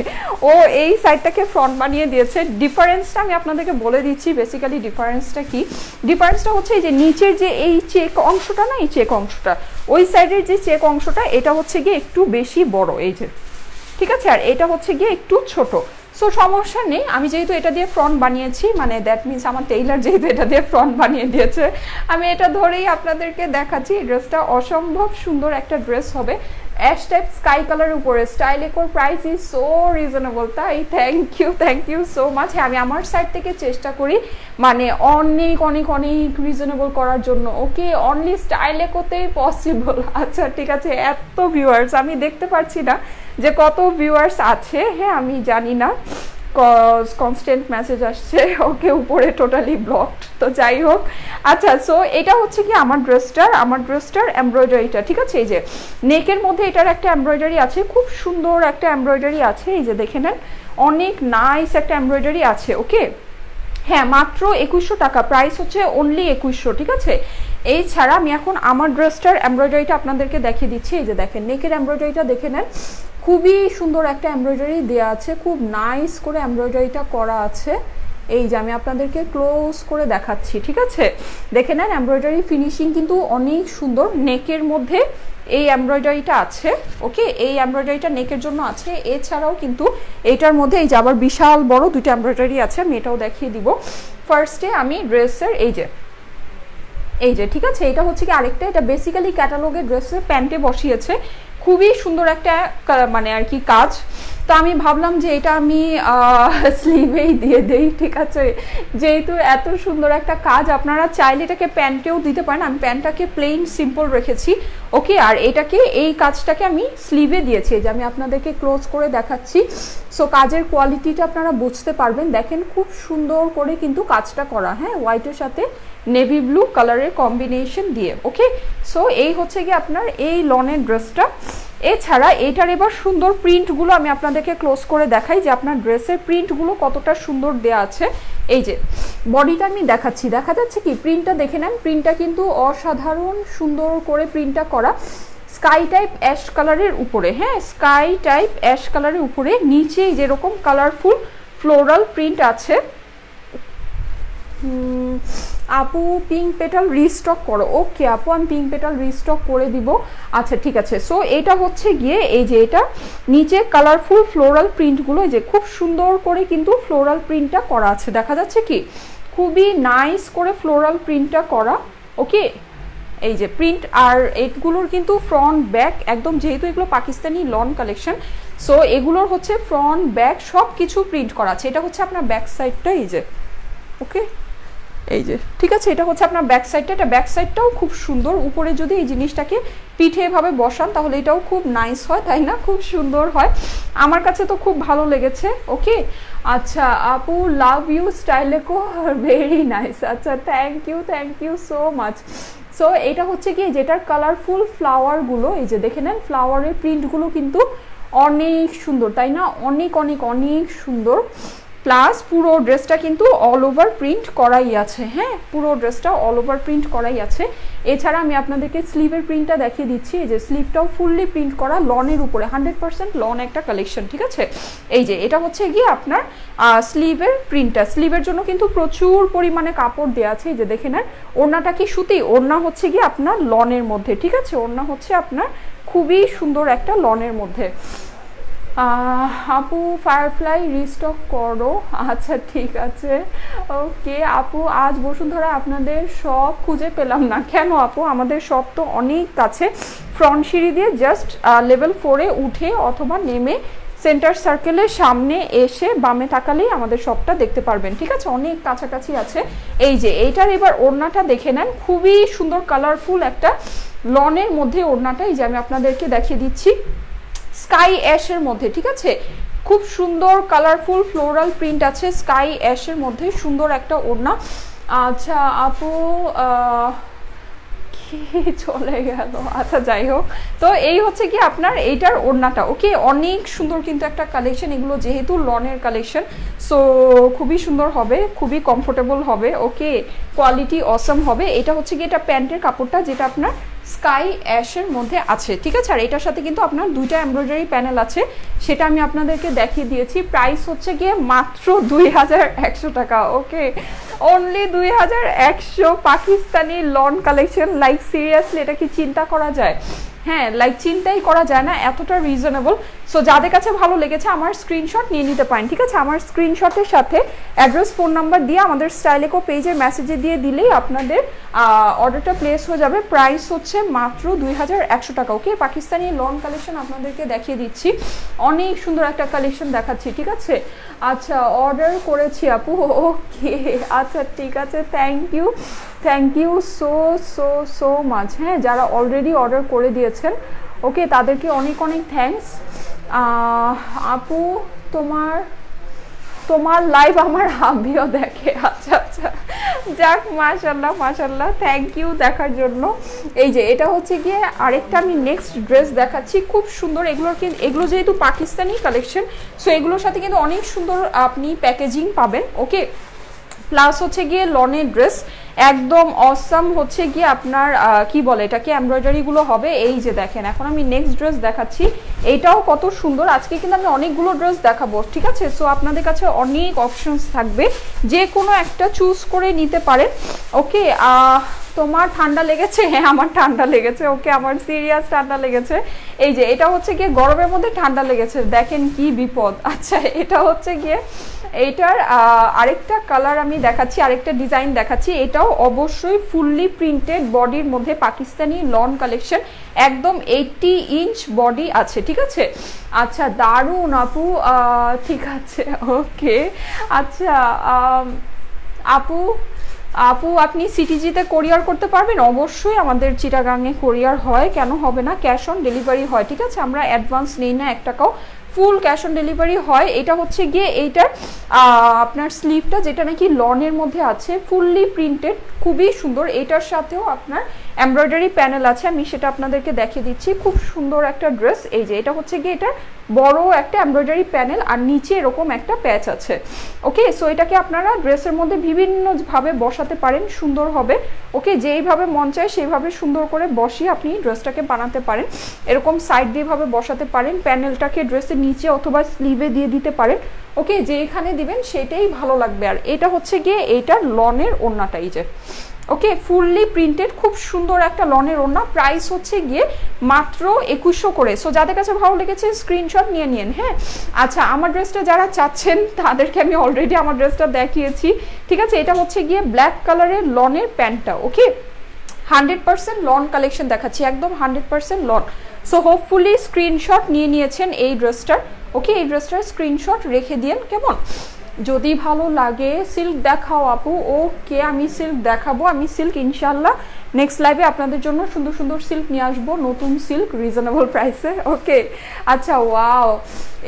ও এই সাইডটাকে ফ্রন্ট বানিয়ে দিয়েছে। ডিফারেন্সটা আমি আপনাদেরকে বলে দিচ্ছি, বেসিক্যালি ডিফারেন্সটা কি। ডিফারেন্সটা হচ্ছে এই যে নিচের যে এই চেক অংশটা না, এই চেক অংশটা, ওই সাইডের যে চেক অংশটা, এটা হচ্ছে গিয়ে একটু বেশি বড়, এই যে, ঠিক আছে? আর এটা হচ্ছে গিয়ে একটু ছোট। সো সমস্যা নেই, আমি যেহেতু এটা দিয়ে ফ্রন্ট বানিয়েছি, মানে দ্যাট মিনস আমার টেইলার যেহেতু এটা দিয়ে ফ্রন্ট বানিয়ে দিয়েছে, আমি এটা ধরেই আপনাদেরকে দেখাচ্ছি। এই ড্রেসটা অসম্ভব সুন্দর একটা ড্রেস হবে, অ্যাশ টাইপ স্কাই কালারের উপরে। স্টাইলেকোর প্রাইস ইজ সো রিজনেবল, তাই থ্যাংক ইউ সো মাচ। হ্যাঁ, আমি আমার সাইড থেকে চেষ্টা করি মানে অনেক অনেক অনেক রিজনেবল করার জন্য। ওকে, অনলি স্টাইলেকোতেই পসিবল। আচ্ছা ঠিক আছে, এত ভিউয়ার্স আমি দেখতে পাচ্ছি না যে কত ভিউয়ার্স আছে। হ্যাঁ, আমি জানি না, কনস্ট্যান্ট মেসেজ আসছে। ওকে, উপরে টোটালি ব্লকড। তো যাই হোক, আচ্ছা, সো এটা হচ্ছে কি আমার ড্রেসটার এমব্রয়ডারিটা, ঠিক আছে? এই যে নেকের মধ্যে এটার একটা এমব্রয়ডারি আছে, খুব সুন্দর একটা এমব্রয়ডারি আছে, এই যে দেখে নেন, অনেক নাইস একটা এমব্রয়ডারি আছে। ওকে, হ্যাঁ মাত্র 2100 টাকা, প্রাইস হচ্ছে অনলি 2100, ঠিক আছে? এই ছাড়া আমি এখন আমার ড্রেসটার এমব্রয়ডারিটা আপনাদেরকে দেখিয়ে দিচ্ছি। এই যে দেখেন, নেকের এমব্রয়ডারিটা দেখে নেন, খুবই সুন্দর একটা এমব্রয়ডারি দেওয়া আছে, খুব নাইস করে এমব্রয়ডারিটা করা আছে। এই যে আমি আপনাদেরকে ক্লোজ করে দেখাচ্ছি, ঠিক আছে? দেখে নেন, এমব্রয়ডারি ফিনিশিং কিন্তু অনেক সুন্দর। নেকের মধ্যে এই এমব্রয়ডারিটা আছে। ওকে, এই এমব্রয়ডারিটা নেকের জন্য আছে। এছাড়াও কিন্তু এইটার মধ্যে এই যে আবার বিশাল বড় দুটো এমব্রয়ডারি আছে, আমি এটাও দেখিয়ে দিব। ফার্স্টে আমি ড্রেসের এই যে ঠিক আছে, এটা হচ্ছে কি আরেকটা, এটা বেসিক্যালি ক্যাটালগের ড্রেসের প্যান্টে বসিয়েছে, খুবই সুন্দর একটা মানে আর কি কাজ। তো আমি ভাবলাম যে এটা আমি স্লিভেই দিয়ে দেই, ঠিক আছে? যেহেতু এত সুন্দর একটা কাজ, আপনারা চাইলে এটাকে প্যান্টেও দিতে পারেন। আমি প্যান্টটাকে প্লেন সিম্পল রেখেছি। ওকে। আর এটাকে এই কাজটাকে আমি স্লিভে দিয়েছি, যে আমি আপনাদেরকে ক্লোজ করে দেখাচ্ছি। সো কাজের কোয়ালিটিটা আপনারা বুঝতে পারবেন। দেখেন খুব সুন্দর করে কিন্তু কাজটা করা, হ্যাঁ, হোয়াইটের সাথে নেভি ব্লু কালারের কম্বিনেশন দিয়ে। ওকে, সো এই হচ্ছে কি আপনার এই লনের ড্রেসটা। এছাড়া এটার এবার সুন্দর প্রিন্টগুলো আমি আপনাদেরকে ক্লোজ করে দেখাই, যে আপনার ড্রেসের প্রিন্টগুলো কতটা সুন্দর দেয়া আছে। এই যে বডিটা আমি দেখাচ্ছি, দেখা যাচ্ছে কি প্রিন্টটা দেখে নেন, প্রিন্টটা কিন্তু অসাধারণ সুন্দর করে প্রিন্টটা করা স্কাই টাইপ অ্যাশ কালারের উপরে, হ্যাঁ, স্কাই টাইপ অ্যাশ কালারের উপরে নিচেই যেরকম কালারফুল ফ্লোরাল প্রিন্ট আছে। আপু পিঙ্ক পেটাল রিস্টক করো। ওকে আপু, আমি পিঙ্ক পেটাল রিস্টক করে দিব। আচ্ছা ঠিক আছে। সো এটা হচ্ছে গিয়ে এই যে এটা নিচে কালারফুল ফ্লোরাল প্রিন্টগুলো, এই যে খুব সুন্দর করে কিন্তু ফ্লোরাল প্রিন্টটা করা আছে, দেখা যাচ্ছে কি খুবই নাইস করে ফ্লোরাল প্রিন্টটা করা। ওকে, এই যে প্রিন্ট, আর এগুলোর কিন্তু ফ্রন্ট ব্যাক একদম, যেহেতু এগুলো পাকিস্তানি লন কালেকশন, সো এগুলোর হচ্ছে ফ্রন্ট ব্যাক সব কিছু প্রিন্ট করা আছে। এটা হচ্ছে আপনার ব্যাক সাইডটা, এই যে ওকে, এই যে ঠিক আছে, এটা হচ্ছে আপনার ব্যাক সাইডটা। এটা ব্যাক সাইডটাও খুব সুন্দর, উপরে যদি এই জিনিসটাকে পিঠে এভাবে বসান তাহলে এটাও খুব নাইস হয়, তাই না? খুব সুন্দর হয়, আমার কাছে তো খুব ভালো লেগেছে। ওকে, আচ্ছা আপু লাভ ইউ স্টাইলে কো, ভেরি নাইস। আচ্ছা thank you so much. So এটা হচ্ছে কি যেটার কালারফুল ফ্লাওয়ারগুলো, এই যে দেখে নেন ফ্লাওয়ারের প্রিন্টগুলো কিন্তু অনেক সুন্দর, তাই না? অনেক অনেক অনেক সুন্দর। প্লাস পুরো ড্রেসটা কিন্তু অল ওভার প্রিন্ট করাই আছে, হ্যাঁ, পুরো ড্রেসটা অল ওভার প্রিন্ট করাই আছে। এছাড়া আমি আপনাদেরকে স্লিভের প্রিন্টটা দেখিয়ে দিচ্ছি, এই যে স্লিভটাও ফুললি প্রিন্ট করা লনের উপরে, 100% লন একটা কালেকশন, ঠিক আছে? এই যে এটা হচ্ছে গিয়ে আপনার স্লিভের প্রিন্টটা। স্লিভের জন্য কিন্তু প্রচুর পরিমাণে কাপড় দেওয়া আছে, এই যে দেখে নেন। ওড়নাটা কি সুতি, ওড়না হচ্ছে গিয়ে আপনার লনের মধ্যে, ঠিক আছে? ওড়না হচ্ছে আপনার খুবই সুন্দর একটা লনের মধ্যে। আপু ফায়ারফ্লাই রিস্টক করো। আচ্ছা ঠিক আছে, ওকে আপু। আজ বসুন্ধরা আপনাদের সব খুঁজে পেলাম না, কেন আপু? আমাদের সব তো অনেক কাছে, ফ্রন্ট সিঁড়ি দিয়ে জাস্ট লেভেল 4-এ উঠে অথবা নেমে সেন্টার সার্কেলের সামনে এসে বামে তাকালেই আমাদের শপটা দেখতে পারবেন, ঠিক আছে? অনেক কাছাকাছি আছে। এই যে এইটার এবার ওড়নাটা দেখে নেন, খুবই সুন্দর কালারফুল একটা লনের মধ্যে ওড়নাটা, এই যে আমি আপনাদেরকে দেখিয়ে দিচ্ছি, স্কাই অ্যাশের মধ্যে, ঠিক আছে? খুব সুন্দর কালারফুল ফ্লোরাল প্রিন্ট আছে স্কাই অ্যাশের মধ্যে, সুন্দর একটা ওড়না। আচ্ছা আপু কি চলে গেল, আচ্ছা যাই হোক। তো এই হচ্ছে কি আপনার এইটার ওড়নাটা। ওকে, অনেক সুন্দর কিন্তু একটা কালেকশন, এগুলো যেহেতু লনের কালেকশন, সো খুবই সুন্দর হবে, খুবই কমফোর্টেবল হবে। ওকে, কোয়ালিটি অসম হবে। এটা হচ্ছে কি এটা প্যান্টের কাপড়টা, যেটা আপনার স্কাই অ্যাশের মধ্যে আছে, ঠিক আছে? আর এটার সাথে কিন্তু আপনার দুইটা এমব্রয়ডারি প্যানেল আছে, সেটা আমি আপনাদেরকে দেখিয়ে দিয়েছি। প্রাইস হচ্ছে গিয়ে মাত্র 2100 টাকা। Okay, only 2100, Pakistani lawn collection. Like seriously এটা কি চিন্তা করা যায়? হ্যাঁ, লাইক চিন্তাই করা যায় না, এতটা রিজনেবল। সো যাদের কাছে ভালো লেগেছে আমার স্ক্রিনশট নিয়ে নিতে পারেন, ঠিক আছে? আমার স্ক্রিনশটের সাথে অ্যাড্রেস ফোন নাম্বার দিয়ে আমাদের স্টাইলেকো পেজের মেসেজে দিয়ে দিলেই আপনাদের অর্ডারটা প্লেস হয়ে যাবে। প্রাইস হচ্ছে মাত্র 2100 টাকা। ওকে, পাকিস্তানি লন কালেকশন আপনাদেরকে দেখিয়ে দিচ্ছি, অনেক সুন্দর একটা কালেকশন দেখাচ্ছি, ঠিক আছে? আচ্ছা অর্ডার করেছি আপু। ওকে আচ্ছা ঠিক আছে, থ্যাংক ইউ সো মাচ। হ্যাঁ, যারা অলরেডি অর্ডার করে দিয়েছেন, ওকে, তাদেরকে অনেক অনেক থ্যাঙ্কস। আপু তোমার লাইভ আমার হাবিও দেখে। আচ্ছা যাক, মাশাল্লাহ, থ্যাংক ইউ দেখার জন্য। এই যে এটা হচ্ছে গিয়ে আরেকটা আমি নেক্সট ড্রেস দেখাচ্ছি, খুব সুন্দর। এগুলো যেহেতু পাকিস্তানি কালেকশন, সো এগুলোর সাথে কিন্তু অনেক সুন্দর আপনি প্যাকেজিং পাবেন। ওকে, প্লাস হচ্ছে গিয়ে লনের ড্রেস একদম অসাম, হচ্ছে গিয়ে আপনার কি বলে এটাকে, এমব্রয়ডারিগুলো হবে। এই যে দেখেন, এখন আমি নেক্সট ড্রেস দেখাচ্ছি, এইটাও কত সুন্দর। আজকে কিন্তু আমি অনেকগুলো ড্রেস দেখাবো, ঠিক আছে? সো আপনাদের কাছে অনেক অপশনস থাকবে, যে কোনো একটা চুজ করে নিতে পারেন। ওকে, তোমার ঠান্ডা লেগেছে? হ্যাঁ আমার ঠান্ডা লেগেছে। ওকে, আমার সিরিয়াস ঠান্ডা লেগেছে। এই যে এটা হচ্ছে গিয়ে গরমের মধ্যে ঠান্ডা লেগেছে, দেখেন কি বিপদ। আচ্ছা এটা হচ্ছে গিয়ে এইটার আরেকটা কালার আমি দেখাচ্ছি, আরেকটা ডিজাইন দেখাচ্ছি। এটাও অবশ্যই ফুললি প্রিন্টেড বডির মধ্যে, পাকিস্তানি লন কালেকশন, একদম 80 ইঞ্চ বডি আছে, ঠিক আছে? আচ্ছা দারুণ আপু, ঠিক আছে। ওকে আচ্ছা আপু আপু আপনি সিটিজিতে কোরিয়ার করতে পারবেন? অবশ্যই আমাদের চিটাগাংয়ে কোরিয়ার হয়, কেন হবে না, ক্যাশ অন ডেলিভারি হয়, ঠিক আছে, আমরা অ্যাডভান্স নেই না 1 টাকাও, ফুল ক্যাশ অন ডেলিভারি হয়। এটা হচ্ছে গিয়ে এইটার আপনার স্লিভটা যেটা নাকি লনের মধ্যে আছে, ফুললি প্রিন্টেড, খুবই সুন্দর। এটার সাথেও আপনার এমব্রয়ডারি প্যানেল আছে, আমি সেটা আপনাদেরকে দেখিয়ে দিচ্ছি। খুব সুন্দর একটা ড্রেস। এই যে এটা হচ্ছে গিয়ে এটা বড় একটা এমব্রয়ডারি প্যানেল আর নিচে এরকম একটা প্যাচ আছে। ওকে, সো এটাকে আপনারা ড্রেসের মধ্যে বিভিন্নভাবে বসাতে পারেন, সুন্দর হবে। ওকে, যেইভাবে মন চায় সেইভাবে সুন্দর করে বসিয়ে আপনি ড্রেসটাকে বানাতে পারেন। এরকম সাইড দিয়ে ভাবে বসাতে পারেন, প্যানেলটাকে ড্রেসের নিচে অথবা স্লিভে দিয়ে দিতে পারেন। ওকে, যেখানে দিবেন সেটাই ভালো লাগবে। আর এটা হচ্ছে গিয়ে এইটার লনের ওড়নাটাই যে, ওকে, ফুললি প্রিন্টেড, খুব সুন্দর একটা লনের ওড়না। প্রাইস হচ্ছে গিয়ে মাত্র 2100 করে। সো যাদের কাছে ভালো লেগেছে স্ক্রিনশট নিয়ে নিন। হ্যাঁ, আচ্ছা, আমার ড্রেসটা যারা চাচ্ছেন তাদেরকে আমি অলরেডি আমার ড্রেসটা দেখিয়েছি, ঠিক আছে। এটা হচ্ছে গিয়ে ব্ল্যাক কালারের লনের প্যান্টটা। ওকে, 100% লন কালেকশন দেখাচ্ছি, একদম 100% লন। সো হোপফুলি স্ক্রিনশট নিয়ে নিয়েছেন এই ড্রেসটার। ওকে, এই ড্রেসটার স্ক্রিনশট রেখে দিন, কেমন? যদি ভালো লাগে সিল্ক দেখাও আপু। ওকে, আমি সিল্ক দেখাবো, আমি সিল্ক ইনশাল্লাহ নেক্সট লাইভে আপনাদের জন্য সুন্দর সুন্দর সিল্ক নিয়ে আসবো, নতুন সিল্ক রিজনেবল প্রাইসে। ওকে, আচ্ছা, ওয়াও,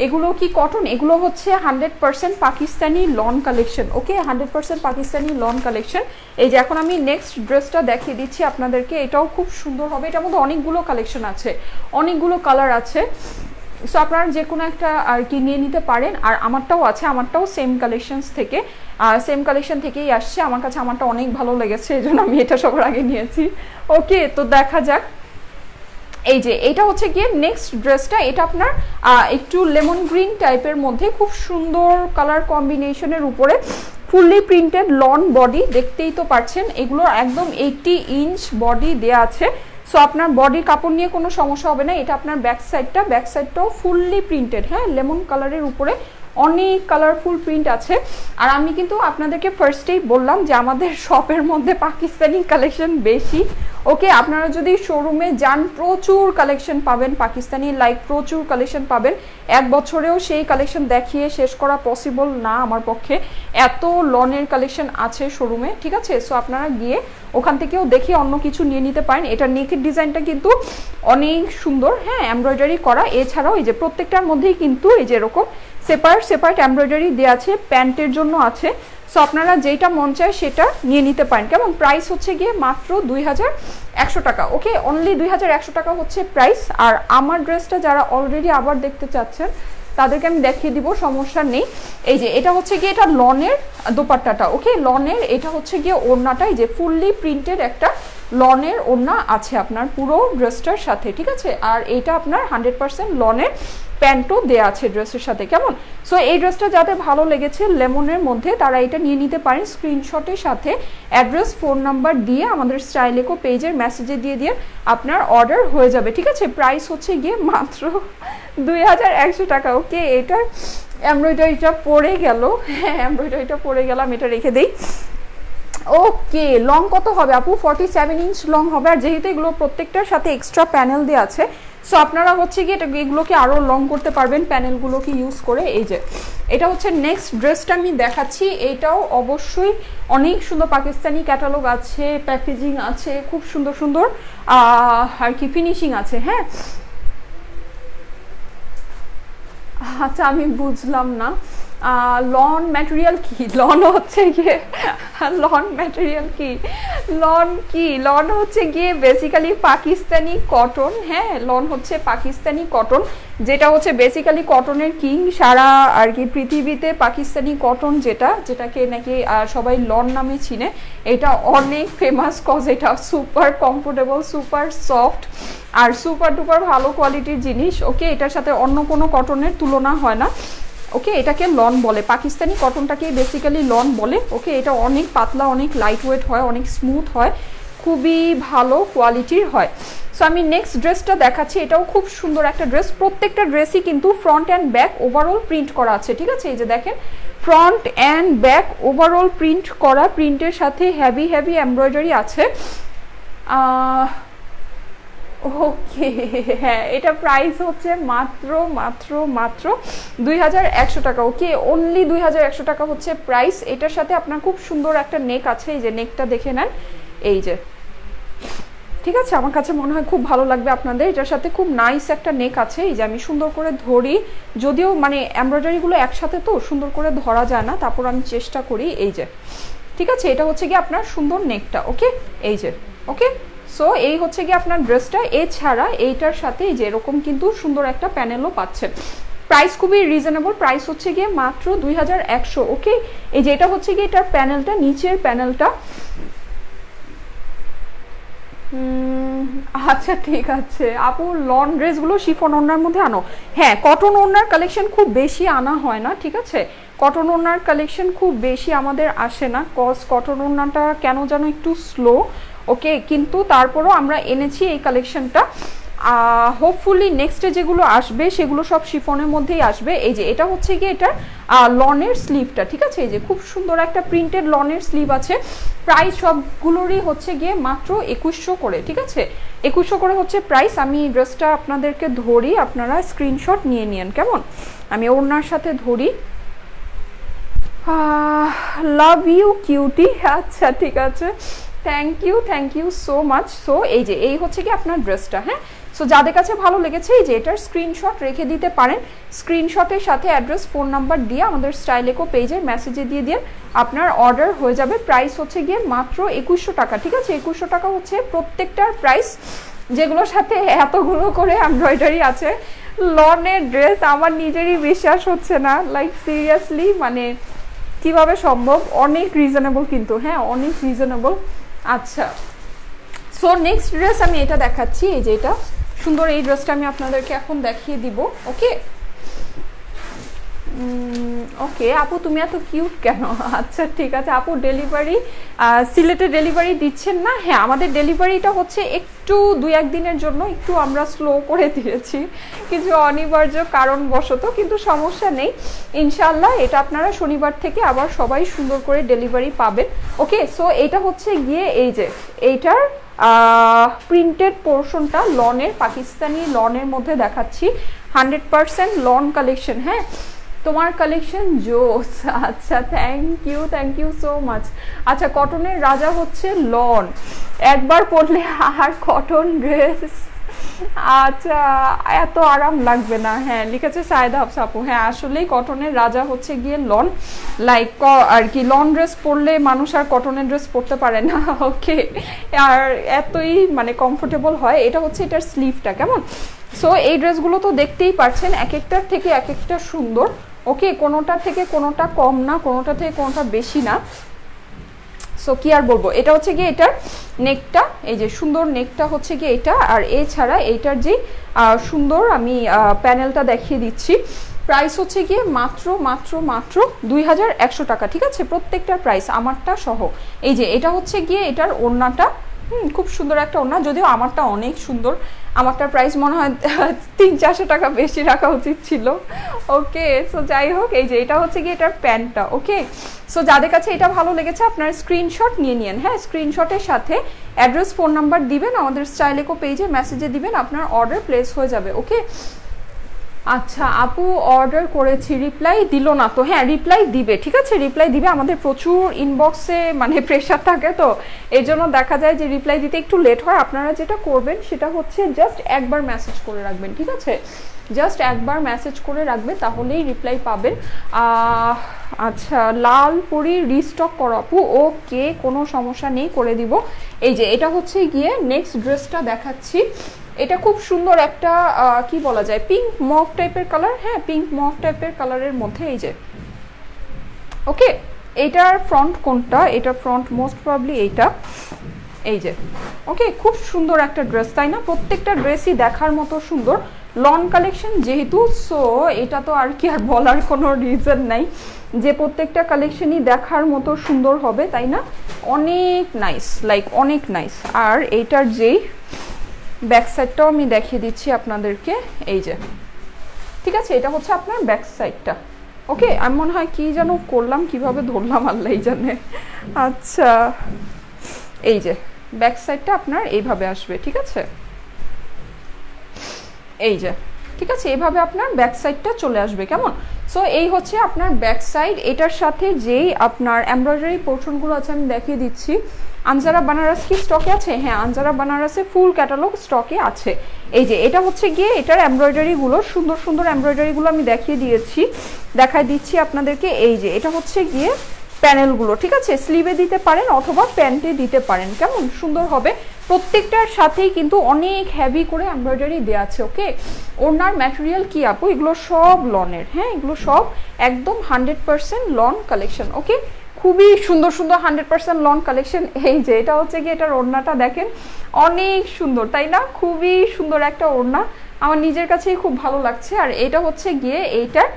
এগুলো কি কটন? এগুলো হচ্ছে 100% পাকিস্তানি লন কালেকশন। ওকে, 100% পাকিস্তানি লন কালেকশন। এই যে এখন আমি নেক্সট ড্রেসটা দেখিয়ে দিচ্ছি আপনাদেরকে, এটাও খুব সুন্দর হবে। এটার মধ্যে অনেকগুলো কালেকশন আছে, অনেকগুলো কালার আছে। সো আপনারা যে কোনো একটা আর কি নিয়ে নিতে পারেন। আর আমারটাও আছে, আমারটাও সেম কালেকশনস থেকে, সেম কালেকশন থেকেই আসছে। আমার কাছে আমারটা অনেক ভালো লেগেছে, এই জন্য আমি এটা সবার আগে নিয়েছি। ওকে, তো দেখা যাক। এই যে এটা হচ্ছে গিয়ে নেক্সট ড্রেসটা, এটা আপনার একটু লেমন গ্রিন টাইপের মধ্যে, খুব সুন্দর কালার কম্বিনেশনের উপরে ফুললি প্রিন্টেড লন বডি, দেখতেই তো পাচ্ছেন। এগুলো একদম 80 ইঞ্চ বডি দেয়া আছে। সো আপনার বডি কাপড় নিয়ে কোনো সমস্যা হবে না। এটা আপনার ব্যাক সাইডটাও ফুললি প্রিন্টেড। হ্যাঁ, লেমন কালারের উপরে অনেক কালারফুল প্রিন্ট আছে। আর আমি কিন্তু আপনাদেরকে ফার্স্টেই বললাম যে আমাদের শপের মধ্যে পাকিস্তানি কালেকশন বেশি। ওকে, আপনারা যদি শোরুমে যান প্রচুর কালেকশন পাবেন পাকিস্তানি, লাইক প্রচুর কালেকশন পাবেন। 1 বছরেও সেই কালেকশন দেখিয়ে শেষ করা পসিবল না আমার পক্ষে, এত লনের কালেকশন আছে শোরুমে, ঠিক আছে। সো আপনারা গিয়ে ওখান থেকেও দেখে অন্য কিছু নিয়ে নিতে পারেন। এটা নেকের ডিজাইনটা কিন্তু অনেক সুন্দর, হ্যাঁ, এমব্রয়ডারি করা। এছাড়াও এই যে প্রত্যেকটার মধ্যেই কিন্তু এই যে এরকম সেপারেট এমব্রয়ডারি দেওয়া আছে, প্যান্টের জন্য আছে। সো আপনারা যেটা মন চায় সেটা নিয়ে নিতে পারেন, কেমন? প্রাইস হচ্ছে গিয়ে মাত্র 2100 টাকা। ওকে, অনলি 2100 টাকা হচ্ছে প্রাইস। আর আমার ড্রেসটা যারা অলরেডি আবার দেখতে চাচ্ছেন তাদেরকে আমি দেখিয়ে দিব, সমস্যা নেই। এই যে এটা হচ্ছে গিয়ে এটা লনের দোপাট্টাটা। ওকে, লনের এটা হচ্ছে গিয়ে ওড়নাটা, এই যে ফুললি প্রিন্টেড একটা লনের ওড়না আছে আপনার পুরো ড্রেসটার সাথে, ঠিক আছে। আর এটা আপনার 100% লনের প্যান্টও দেয়া আছে ড্রেসের সাথে, কেমন? সো এই ড্রেসটা যাদের ভালো লেগেছে লেমনের মধ্যে তারা এটা নিয়ে নিতে পারেন। স্ক্রিনশটের সাথে অ্যাড্রেস, ফোন নাম্বার দিয়ে আমাদের স্টাইলেকো পেজের মেসেজে দিয়ে আপনার অর্ডার হয়ে যাবে, ঠিক আছে। প্রাইস হচ্ছে গিয়ে মাত্র 2100 টাকা। ওকে, এটা এমব্রয়ডারিটা পড়ে গেল, হ্যাঁ, এমব্রয়ডারিটা পড়ে গেলাম, এটা রেখে দেই। ওকে, লং কত হবে আপু? 47 ইঞ্চ লং হবে। আর যেহেতু এগুলো প্রত্যেকটার সাথে এক্সট্রা প্যানেল দেওয়া আছে, সো আপনারা হচ্ছে গিয়ে এগুলোকে আরও লং করতে পারবেন প্যানেলগুলোকে ইউজ করে। এই যে এটা হচ্ছে নেক্সট ড্রেসটা আমি দেখাচ্ছি। এইটাও অবশ্যই অনেক সুন্দর, পাকিস্তানি ক্যাটালগ আছে, প্যাকেজিং আছে, খুব সুন্দর সুন্দর আর কি ফিনিশিং আছে। হ্যাঁ, আচ্ছা, আমি বুঝলাম না লন ম্যাটেরিয়াল কি? লন হচ্ছে গিয়ে লন ম্যাটেরিয়াল কি? লন হচ্ছে গিয়ে বেসিক্যালি পাকিস্তানি কটন। হ্যাঁ, লন হচ্ছে পাকিস্তানি কটন, যেটা হচ্ছে বেসিক্যালি কটনের কিং সারা আর কি পৃথিবীতে। পাকিস্তানি কটন যেটাকে নাকি সবাই লন নামে চিনে, এটা অনেক ফেমাস, কজ এটা সুপার কমফোর্টেবল, সুপার সফট আর সুপার ডুপার ভালো কোয়ালিটির জিনিস। ওকে, এটার সাথে অন্য কোনো কটনের তুলনা হয় না। ওকে, এটাকে লন বলে, পাকিস্তানি কটনটাকে বেসিক্যালি লন বলে। ওকে, এটা অনেক পাতলা, অনেক লাইট ওয়েট হয়, অনেক স্মুথ হয়, খুবই ভালো কোয়ালিটির হয়। সো আমি নেক্সট ড্রেসটা দেখাচ্ছি। এটাও খুব সুন্দর একটা ড্রেস। প্রত্যেকটা ড্রেসই কিন্তু front and back overall print করা আছে, ঠিক আছে। এই যে দেখেন, front and back overall print করা, প্রিন্টের সাথে হেভি এমব্রয়ডারি আছে। ওকে, হ্যাঁ এটা প্রাইস হচ্ছে মাত্র মাত্র মাত্র 2100 টাকা। ওকে, অনলি 2100 টাকা হচ্ছে প্রাইস। এটার সাথে আপনার খুব সুন্দর একটা নেক আছে, এই যে নেকটা দেখে নেন, এই যে, ঠিক আছে, আমার কাছে মনে হয় খুব ভালো লাগবে আপনাদের। এটার সাথে খুব নাইস একটা নেক আছে, এই যে আমি সুন্দর করে ধরি, যদিও মানে এমব্রয়ডারিগুলো একসাথে তো সুন্দর করে ধরা যায় না, তারপর আমি চেষ্টা করি, এই যে, ঠিক আছে, এটা হচ্ছে কি আপনার সুন্দর নেকটা। ওকে, এই যে, ওকে, সো এই হচ্ছে কি আপনার ড্রেসটা। এছাড়া এইটার সাথে এই যে এরকম কিন্তু সুন্দর একটা প্যানেলও পাচ্ছেন। প্রাইস খুবই রিজনেবল, প্রাইস হচ্ছে গিয়ে মাত্র 2100। ওকে, এই যে এটা হচ্ছে গিয়ে এটার প্যানেলটা, নিচের প্যানেলটা। আচ্ছা ঠিক আছে আপু, লন ড্রেসগুলো শিফন ওড়নার মধ্যে আনো। হ্যাঁ, কটন ওড়নার কালেকশন খুব বেশি আনা হয় না, ঠিক আছে, কটন ওড়নার কালেকশন খুব বেশি আমাদের আসে না, কজ কটন ওড়নাটা কেন যেন একটু স্লো। ওকে, কিন্তু তারপরও আমরা এনেছি এই কালেকশনটা। হোপফুলি নেক্সটে যেগুলো আসবে সেগুলো সব শিফনের মধ্যেই আসবে। এই যে এটা হচ্ছে গিয়ে এটার লনের স্লিভটা, ঠিক আছে, এই যে খুব সুন্দর একটা প্রিন্টেড লনের স্লিভ আছে। প্রাইস সবগুলোরই হচ্ছে গিয়ে মাত্র 2100 করে, ঠিক আছে, 2100 করে হচ্ছে প্রাইস। আমি ড্রেসটা আপনাদেরকে ধরি, আপনারা স্ক্রিনশট নিয়ে নিন, কেমন, আমি ওড়নার সাথে ধরি। লাভ ইউ কিউটি, আচ্ছা ঠিক আছে, thank you so much. So এই যে এই হচ্ছে কি আপনার ড্রেসটা। হ্যাঁ, সো যাদের কাছে ভালো লেগেছে এই যে এটার স্ক্রিনশট রেখে দিতে পারেন। স্ক্রিনশটের সাথে অ্যাড্রেস, ফোন নাম্বার দিয়ে আমাদের স্টাইলেকো পেজের মেসেজে দিয়ে দিন, আপনার অর্ডার হয়ে যাবে। প্রাইস হচ্ছে গিয়ে মাত্র 2100 টাকা, ঠিক আছে, 2100 টাকা হচ্ছে প্রত্যেকটার প্রাইস, যেগুলোর সাথে এতগুলো করে এমব্রয়ডারি আছে। লনের ড্রেস আমার নিজেরই বিশ্বাস হচ্ছে না, লাইক সিরিয়াসলি, মানে কিভাবে সম্ভব, অনেক রিজনেবল কিন্তু, হ্যাঁ অনেক রিজনেবল। আচ্ছা, সো নেক্সট ড্রেস আমি এটা দেখাচ্ছি, এই যে এটা সুন্দর, এই ড্রেসটা আমি আপনাদেরকে এখন দেখিয়ে দিব। ওকে, ওকে আপু তুমি এত কিউট কেন? আচ্ছা ঠিক আছে আপু, ডেলিভারি সিলেটে ডেলিভারি দিচ্ছেন না? হ্যাঁ, আমাদের ডেলিভারিটা হচ্ছে একটু 2-1 দিনের জন্য একটু আমরা স্লো করে দিয়েছি, কিছু অনিবার্য কারণবশত, কিন্তু সমস্যা নেই, ইনশাল্লাহ এটা আপনারা শনিবার থেকে আবার সবাই সুন্দর করে ডেলিভারি পাবেন। ওকে, সো এটা হচ্ছে গিয়ে এই যে এইটার প্রিন্টেড পোর্শনটা লনের, পাকিস্তানি লনের মধ্যে দেখাচ্ছি, 100% লন কালেকশন। হ্যাঁ, তোমার কালেকশন জোস, আচ্ছা থ্যাংক ইউ সো মাচ। আচ্ছা, কটনের রাজা হচ্ছে লন, একবার পরলে আর কটন ড্রেস, আচ্ছা এত আরাম লাগবে না। হ্যাঁ লিখেছে সায়দা হাফসা আপু, হ্যাঁ আসলেই কটনের রাজা হচ্ছে গিয়ে লন, লাইক আর কি, লন ড্রেস পরলে মানুষ আর কটনের ড্রেস পরতে পারে না। ওকে, আর এতই মানে কমফোর্টেবল হয়। এটা হচ্ছে এটার স্লিভটা, কেমন, সো এই ড্রেসগুলো তো দেখতেই পাচ্ছেন, এক একটার থেকে এক একটা সুন্দর। ওকে, কোনোটা থেকে কোনোটা কম না, কোনোটা থেকে কোনোটা বেশি না। সো কি আর বলবো, এটা হচ্ছে গিয়ে এটার নেকটা, এই যে সুন্দর নেকটা হচ্ছে গিয়ে এটা, আর এছাড়া এইটার যে সুন্দর আমি প্যানেলটা দেখিয়ে দিচ্ছি। প্রাইস হচ্ছে গিয়ে মাত্র মাত্র মাত্র 2100 টাকা, ঠিক আছে, প্রত্যেকটার প্রাইস আমারটা সহ। এই যে এটা হচ্ছে গিয়ে এটার ওড়নাটা, খুব সুন্দর একটা ওড়না, যদিও আমারটা অনেক সুন্দর, আমারটার প্রাইস মনে হয় 300-400 টাকা বেশি রাখা উচিত ছিল। ওকে, সো যাই হোক, এই যে এটা হচ্ছে কি এটার প্যান্টটা। ওকে, সো যাদের কাছে এটা ভালো লেগেছে আপনারা স্ক্রিনশট নিয়ে নিন। হ্যাঁ, স্ক্রিনশটের সাথে অ্যাড্রেস, ফোন নাম্বার দিবেন, আমাদের স্টাইলেকো পেজে মেসেজে দিবেন, আপনার অর্ডার প্লেস হয়ে যাবে। ওকে, আচ্ছা আপু অর্ডার করেছি, রিপ্লাই দিল না তো? হ্যাঁ রিপ্লাই দিবে, ঠিক আছে, রিপ্লাই দিবে, আমাদের প্রচুর ইনবক্সে মানে প্রেশার থাকে, তো এই জন্য দেখা যায় যে রিপ্লাই দিতে একটু লেট হয়। আপনারা যেটা করবেন সেটা হচ্ছে জাস্ট একবার মেসেজ করে রাখবেন, ঠিক আছে, জাস্ট একবার মেসেজ করে রাখবে, তাহলেই রিপ্লাই পাবেন। আচ্ছা, লালপুরি রিস্টক করো আপু, ওকে কোনো সমস্যা নেই, করে দিব। এই যে এটা হচ্ছে গিয়ে নেক্সট ড্রেসটা দেখাচ্ছি, এটা খুব সুন্দর একটা কি বলা যায়, পিঙ্ক মফ টাইপের কালার। হ্যাঁ, পিঙ্ক মফ টাইপের কালারের মধ্যে, এই যে ওকে, এইটার ফ্রন্ট কোনটা, এটা ফ্রন্ট মোস্ট প্রবাবলি এইটা, এই যে ওকে, খুব সুন্দর একটা ড্রেস, তাই না? প্রত্যেকটা ড্রেসই দেখার মতো সুন্দর, লন কালেকশন যেহেতু, সো এটা তো আর কি আর বলার কোনো রিজন নাই যে প্রত্যেকটা কালেকশনই দেখার মতো সুন্দর হবে, তাই না? অনেক নাইস, লাইক অনেক নাইস। আর এইটার যেই ব্যাক সাইডটাও আমি দেখিয়ে দিচ্ছি আপনাদেরকে, এই যে, ঠিক আছে, এটা হচ্ছে আপনার ব্যাক সাইডটা। ওকে, আমি মনে হয় কি যেন করলাম, কিভাবে ধরলাম আল্লাহই জানে। আচ্ছা, এই যে ব্যাক সাইডটা আপনার এইভাবে আসবে, ঠিক আছে, এই যে ঠিক আছে, এইভাবে আপনার ব্যাক সাইডটা চলে আসবে কেমন। সো এই হচ্ছে আপনার ব্যাক সাইড। এটার সাথে যেই আপনার এমব্রয়ডারি পোর্শনগুলো আছে আমি দেখিয়ে দিচ্ছি। আনজারা বানারস কি স্টকে আছে? হ্যাঁ, আনজারা বানারসে ফুল ক্যাটালগ স্টকে আছে। এই যে এটা হচ্ছে গিয়ে এটার এমব্রয়ডারিগুলো, সুন্দর সুন্দর এমব্রয়ডারিগুলো আমি দেখিয়ে দিয়েছি, দেখাই দিচ্ছি আপনাদেরকে। এই যে এটা হচ্ছে গিয়ে প্যানেলগুলো, ঠিক আছে, স্লিভে দিতে পারেন অথবা প্যান্টে দিতে পারেন, কেমন সুন্দর হবে। প্রত্যেকটার সাথেই কিন্তু অনেক হেভি করে এমব্রয়ডারি দেওয়া আছে। ওকে, ওনার ম্যাটেরিয়াল কি আপু? এগুলো সব লনের, হ্যাঁ এগুলো সব একদম 100% লন কালেকশন। ওকে, খুবই সুন্দর সুন্দর 100% লন কালেকশন। এই যে এটা হচ্ছে কি এটার ওড়নাটা দেখেন, অনেক সুন্দর তাই না? খুবই সুন্দর একটা ওড়না, আমার নিজের কাছেই খুব ভালো লাগছে। আর এটা হচ্ছে গিয়ে এইটার